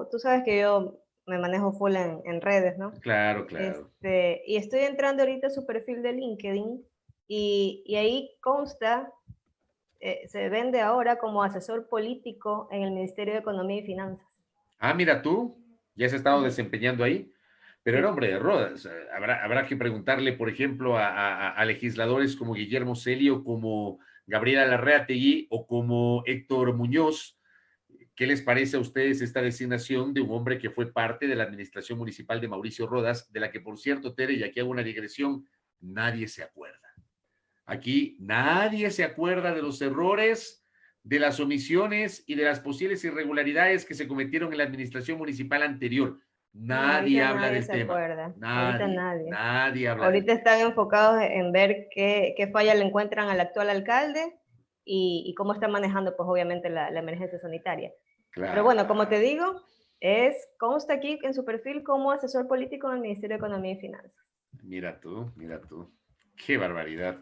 tú sabes que yo me manejo full en redes, ¿no? claro. Y estoy entrando ahorita a su perfil de LinkedIn y ahí consta, se vende ahora como asesor político en el Ministerio de Economía y Finanzas. Ah, mira tú, ya se ha estado desempeñando ahí. Pero era Sí. hombre de Rodas. Habrá que preguntarle, por ejemplo, a legisladores como Guillermo Celio, como Gabriela Larreategui o como Héctor Muñoz, ¿qué les parece a ustedes esta designación de un hombre que fue parte de la administración municipal de Mauricio Rodas, de la que, por cierto, Tere, y aquí hago una digresión, nadie se acuerda? Aquí nadie se acuerda de los errores, de las omisiones y de las posibles irregularidades que se cometieron en la administración municipal anterior. No, Nadie ahorita habla nadie del se tema. acuerda. Ahorita Nadie, nadie. nadie habla del Ahorita tema. están enfocados en ver qué falla le encuentran al actual alcalde y cómo está manejando, pues obviamente, la emergencia sanitaria. Pero Claro. bueno, como te digo, consta aquí en su perfil como asesor político en el Ministerio de Economía y Finanzas. Mira tú. Qué barbaridad.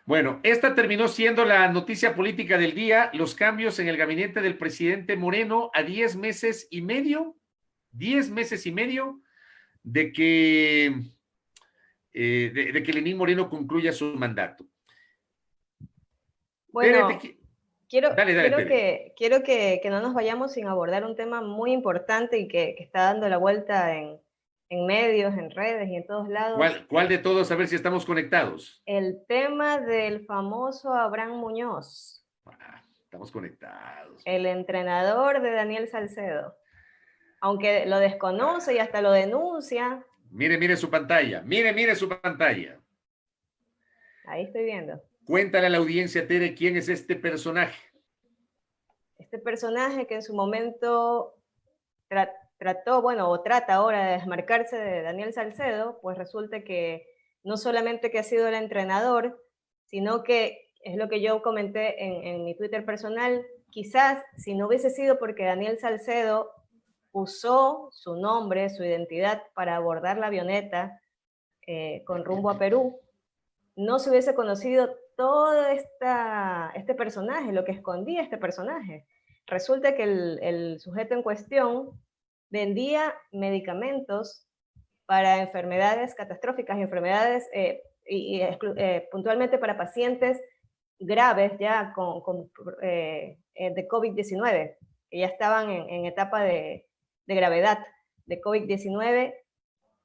Bueno, esta terminó siendo la noticia política del día, los cambios en el gabinete del presidente Moreno a 10 meses y medio, 10 meses y medio de que, de que Lenín Moreno concluya su mandato. Bueno, quiero, Dale, quiero, Tere. que no nos vayamos sin abordar un tema muy importante y que está dando la vuelta en medios, en redes y en todos lados. ¿Cuál de todos? A ver si estamos conectados. El tema del famoso Abraham Muñoz. Estamos conectados. El entrenador de Daniel Salcedo. Aunque lo desconoce y hasta lo denuncia. Mire su pantalla. Mire su pantalla. Ahí estoy viendo. Cuéntale a la audiencia, Tere, quién es este personaje. Este personaje que en su momento trató, bueno, o trata ahora de desmarcarse de Daniel Salcedo, pues resulta que no solamente que ha sido el entrenador, sino que es lo que yo comenté en mi Twitter personal, quizás si no hubiese sido porque Daniel Salcedo usó su nombre, su identidad para abordar la avioneta con rumbo a Perú, no se hubiese conocido todo este personaje, lo que escondía este personaje. Resulta que el sujeto en cuestión vendía medicamentos para enfermedades catastróficas, enfermedades puntualmente para pacientes graves ya de COVID-19, que ya estaban en etapa de gravedad de COVID-19,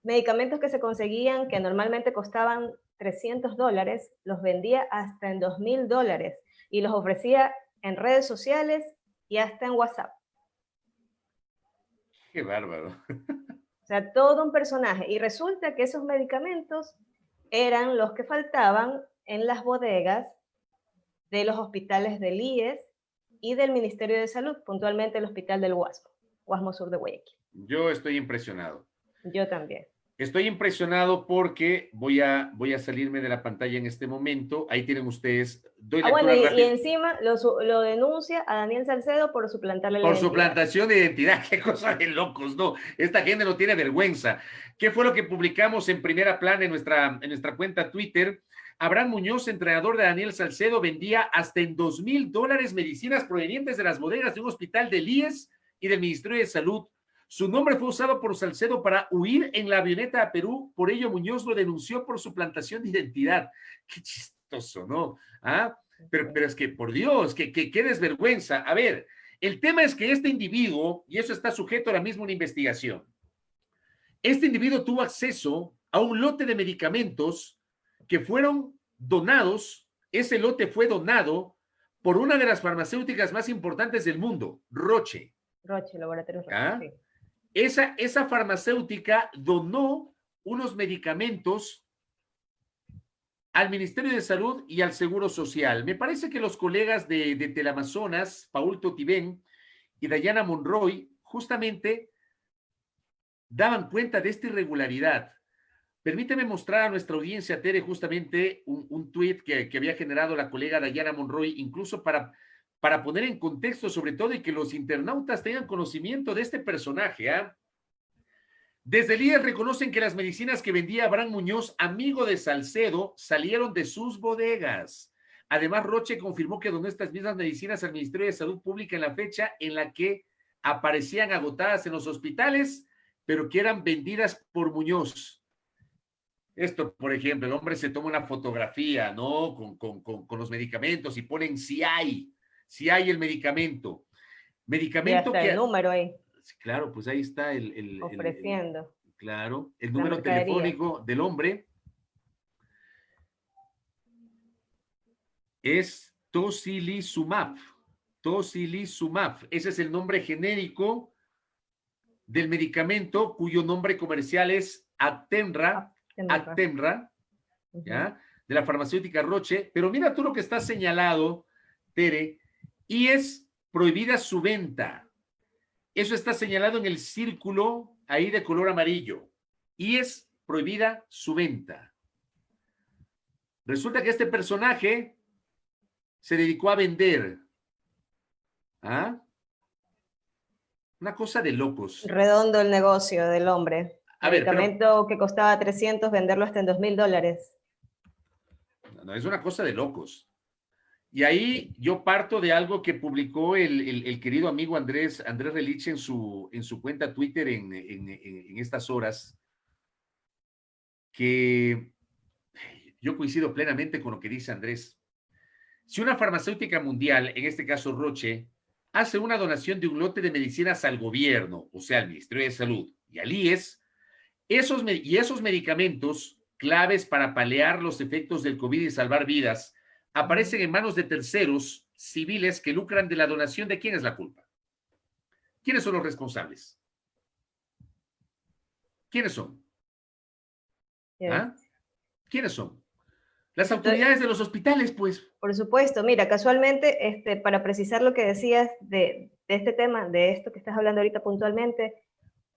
medicamentos que se conseguían que normalmente costaban $300, los vendía hasta en $2,000 y los ofrecía en redes sociales y hasta en WhatsApp. Qué bárbaro. O sea, todo un personaje. Y resulta que esos medicamentos eran los que faltaban en las bodegas de los hospitales del IES y del Ministerio de Salud, puntualmente el Hospital del Guasmo Sur de Guayaquil. Yo estoy impresionado. Yo también. Estoy impresionado porque voy a salirme de la pantalla en este momento. Ahí tienen ustedes. Bueno, y encima lo denuncia a Daniel Salcedo por suplantarle la identidad. Por suplantación de identidad. Qué cosa de locos, ¿no? Esta gente no tiene vergüenza. ¿Qué fue lo que publicamos en primera plana en nuestra cuenta Twitter? Abraham Muñoz, entrenador de Daniel Salcedo, vendía hasta en $2,000 medicinas provenientes de las bodegas de un hospital del IES y del Ministerio de Salud. Su nombre fue usado por Salcedo para huir en la avioneta a Perú, por ello Muñoz lo denunció por suplantación de identidad. Qué chistoso, ¿no? ¿Ah? Pero es que, por Dios, qué desvergüenza. A ver, el tema es que este individuo, y eso está sujeto ahora mismo a una investigación, este individuo tuvo acceso a un lote de medicamentos que fueron donados. Ese lote fue donado por una de las farmacéuticas más importantes del mundo, Roche. Roche, Laboratorio Roche, ¿Ah? sí. Esa farmacéutica donó unos medicamentos al Ministerio de Salud y al Seguro Social. Me parece que los colegas de Teleamazonas, Paul Totibén y Dayana Monroy, justamente daban cuenta de esta irregularidad. Permíteme mostrar a nuestra audiencia, Tere, justamente un tuit que había generado la colega Dayana Monroy, incluso para poner en contexto sobre todo y que los internautas tengan conocimiento de este personaje. Desde el IES reconocen que las medicinas que vendía Abraham Muñoz, amigo de Salcedo, salieron de sus bodegas. Además, Roche confirmó que donó estas mismas medicinas al Ministerio de Salud Pública en la fecha en la que aparecían agotadas en los hospitales, pero que eran vendidas por Muñoz. Esto, por ejemplo, el hombre se toma una fotografía, ¿no? Con los medicamentos y ponen si hay el medicamento. Medicamento y hasta que... el número ahí. Claro, pues ahí está ofreciendo. Claro, el número telefónico del hombre es Tocilizumab. Tocilizumab. Ese es el nombre genérico del medicamento cuyo nombre comercial es Actemra, ¿ya? De la farmacéutica Roche. Pero mira tú lo que está señalado, Tere, y es prohibida su venta. Eso está señalado en el círculo ahí de color amarillo. Y es prohibida su venta. Resulta que este personaje se dedicó a vender. ¿Ah? Una cosa de locos. Redondo el negocio del hombre. A medicamento que costaba 300, venderlo hasta en $2,000. No, es una cosa de locos. Y ahí yo parto de algo que publicó el querido amigo Andrés Relich en su cuenta Twitter en estas horas, que yo coincido plenamente con lo que dice Andrés. Si una farmacéutica mundial, en este caso Roche, hace una donación de un lote de medicinas al gobierno, o sea, al Ministerio de Salud y al IES, esos medicamentos claves para paliar los efectos del COVID y salvar vidas aparecen en manos de terceros civiles que lucran de la donación, ¿de quién es la culpa? ¿Quiénes son los responsables? ¿Quiénes son? ¿Ah? ¿Quiénes son? Las autoridades de los hospitales, pues. Por supuesto. Mira, casualmente, para precisar lo que decías de este tema, de esto que estás hablando ahorita puntualmente,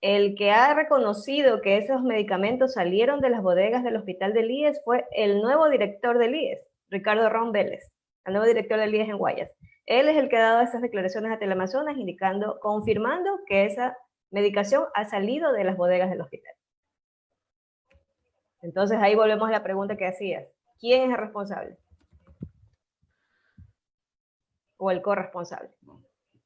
El que ha reconocido que esos medicamentos salieron de las bodegas del hospital del IES fue el nuevo director del IES, Ricardo Ron Vélez, el nuevo director del IES en Guayas. Él es el que ha dado esas declaraciones a Teleamazonas, confirmando que esa medicación ha salido de las bodegas del hospital. Entonces ahí volvemos a la pregunta que hacías. ¿Quién es el responsable? ¿O el corresponsable?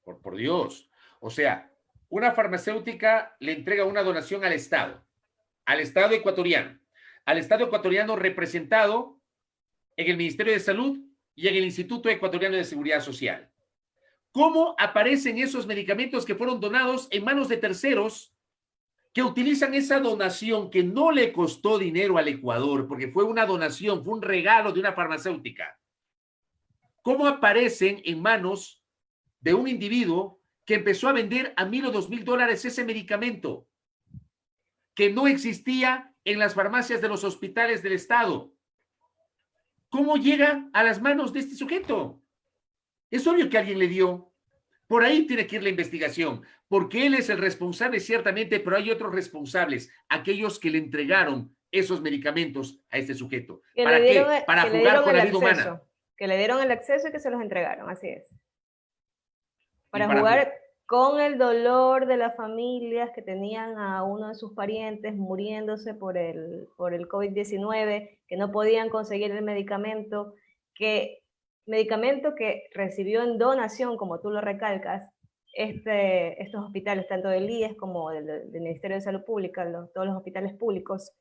Por Dios. O sea, una farmacéutica le entrega una donación al Estado ecuatoriano representado en el Ministerio de Salud y en el Instituto Ecuatoriano de Seguridad Social. ¿Cómo aparecen esos medicamentos que fueron donados en manos de terceros que utilizan esa donación que no le costó dinero al Ecuador, porque fue una donación, fue un regalo de una farmacéutica? ¿Cómo aparecen en manos de un individuo que empezó a vender a $1,000 o $2,000 ese medicamento que no existía en las farmacias de los hospitales del Estado? ¿Cómo llega a las manos de este sujeto? Es obvio que alguien le dio. Por ahí tiene que ir la investigación, porque él es el responsable ciertamente, pero hay otros responsables, aquellos que le entregaron esos medicamentos a este sujeto. ¿Para qué? Para jugar con la vida humana. Que le dieron el acceso y que se los entregaron, así es. Para jugar con el dolor de las familias que tenían a uno de sus parientes muriéndose por el COVID-19, que no podían conseguir el medicamento que recibió en donación, como tú lo recalcas, estos hospitales, tanto del IES como del Ministerio de Salud Pública, todos los hospitales públicos,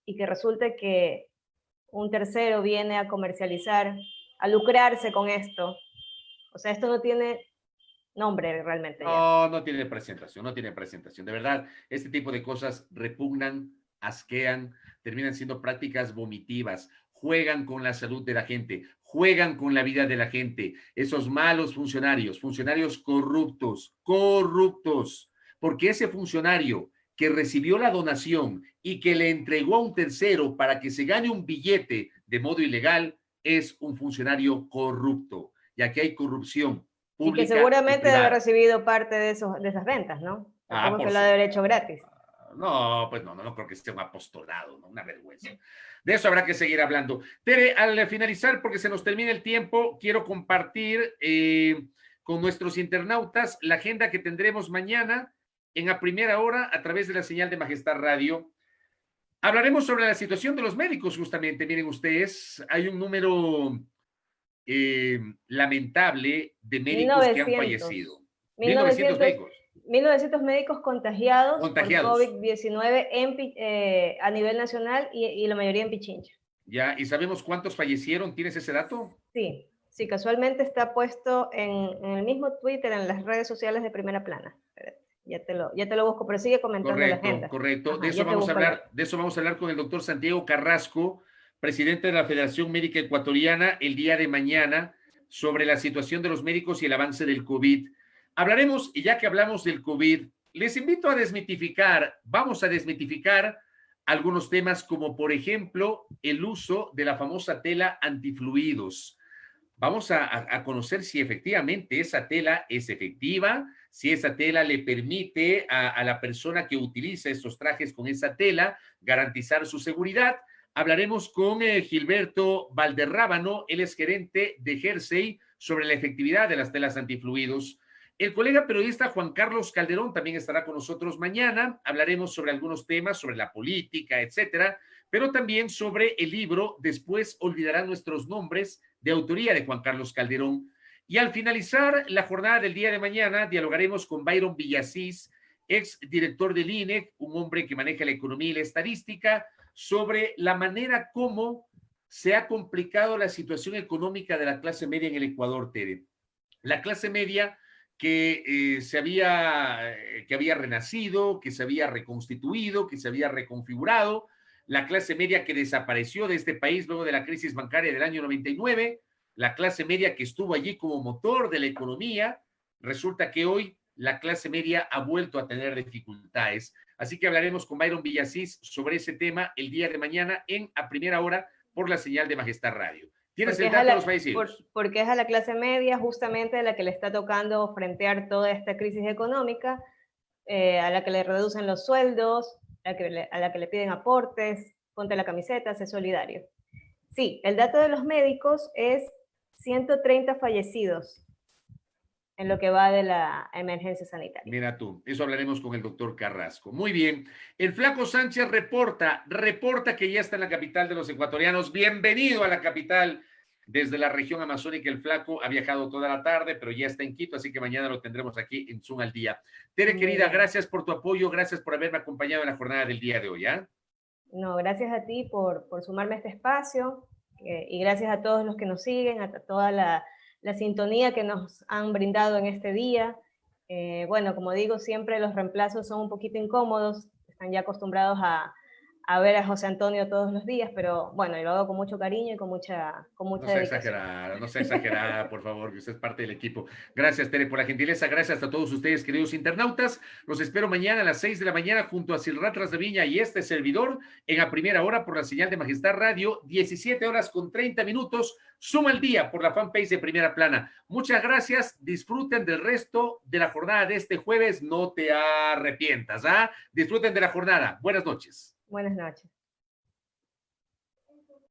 y que resulta que un tercero viene a comercializar, a lucrarse con esto. O sea, esto no tiene nombre realmente. No tiene presentación, De verdad, este tipo de cosas repugnan, asquean, terminan siendo prácticas vomitivas, juegan con la salud de la gente, juegan con la vida de la gente. Esos malos funcionarios corruptos, porque ese funcionario que recibió la donación y que le entregó a un tercero para que se gane un billete de modo ilegal, es un funcionario corrupto. Y aquí hay corrupción pública. Y que seguramente debe haber recibido parte de esas ventas, ¿no? Porque lo debe haber hecho gratis. No, pues no creo que sea un apostolado, ¿no? Una vergüenza. De eso habrá que seguir hablando. Tere, al finalizar, porque se nos termina el tiempo, quiero compartir con nuestros internautas la agenda que tendremos mañana en A Primera Hora a través de la señal de Majestad Radio. Hablaremos sobre la situación de los médicos, justamente. Miren ustedes, hay un número lamentable de médicos que han fallecido. 1900 médicos. 1900 médicos contagiados por COVID-19 a nivel nacional y la mayoría en Pichincha. Ya, ¿y sabemos cuántos fallecieron? ¿Tienes ese dato? Sí, casualmente está puesto en el mismo Twitter, en las redes sociales de Primera Plana. Ya te lo busco, pero sigue comentando la agenda. Correcto. Ajá, de eso vamos a hablar con el doctor Santiago Carrasco, presidente de la Federación Médica Ecuatoriana, el día de mañana, sobre la situación de los médicos y el avance del COVID. Hablaremos, y ya que hablamos del COVID, les invito a vamos a desmitificar algunos temas como, por ejemplo, el uso de la famosa tela antifluidos. Vamos a conocer si efectivamente esa tela es efectiva, si esa tela le permite a la persona que utiliza estos trajes con esa tela garantizar su seguridad. Hablaremos con Gilberto Valderrábano, él es gerente de Jersey, sobre la efectividad de las telas antifluidos. El colega periodista Juan Carlos Calderón también estará con nosotros mañana. Hablaremos sobre algunos temas, sobre la política, etcétera, pero también sobre el libro Después olvidarán nuestros nombres, de autoría de Juan Carlos Calderón. Y al finalizar la jornada del día de mañana, dialogaremos con Byron Villasís, ex director del INEC, un hombre que maneja la economía y la estadística, sobre la manera como se ha complicado la situación económica de la clase media en el Ecuador, Tere. La clase media que había renacido, que se había reconstituido, que se había reconfigurado, la clase media que desapareció de este país luego de la crisis bancaria del año 99, la clase media que estuvo allí como motor de la economía. Resulta que hoy la clase media ha vuelto a tener dificultades. Así que hablaremos con Byron Villasís sobre ese tema el día de mañana en A Primera Hora por la señal de Majestad Radio. ¿Tienes el dato de los fallecidos? Porque es a la clase media justamente la que le está tocando frentear toda esta crisis económica. a la que le reducen los sueldos, a la que le piden aportes, ponte la camiseta, sé solidario. Sí, el dato de los médicos es 130 fallecidos en lo que va de la emergencia sanitaria. Mira tú, eso hablaremos con el doctor Carrasco. Muy bien. El Flaco Sánchez reporta que ya está en la capital de los ecuatorianos. Bienvenido a la capital desde la región amazónica. El Flaco ha viajado toda la tarde, pero ya está en Quito, así que mañana lo tendremos aquí en Zoom al día. Tere, querida, gracias por tu apoyo, gracias por haberme acompañado en la jornada del día de hoy, ¿ah? No, gracias a ti por sumarme a este espacio y gracias a todos los que nos siguen, a toda la sintonía que nos han brindado en este día. Bueno, como digo, siempre los reemplazos son un poquito incómodos, están ya acostumbrados a ver a José Antonio todos los días, pero bueno, lo hago con mucho cariño y con mucha dedicación. No sea exagerada, por favor, que usted es parte del equipo. Gracias, Tere, por la gentileza. Gracias a todos ustedes, queridos internautas. Los espero mañana a las 6 de la mañana junto a Silrat Rasdeviña y este servidor en A Primera Hora por la señal de Majestad Radio, 17:30. Suma el día por la fanpage de Primera Plana. Muchas gracias. Disfruten del resto de la jornada de este jueves. No te arrepientas, ¿ah? Disfruten de la jornada. Buenas noches. Buenas noches.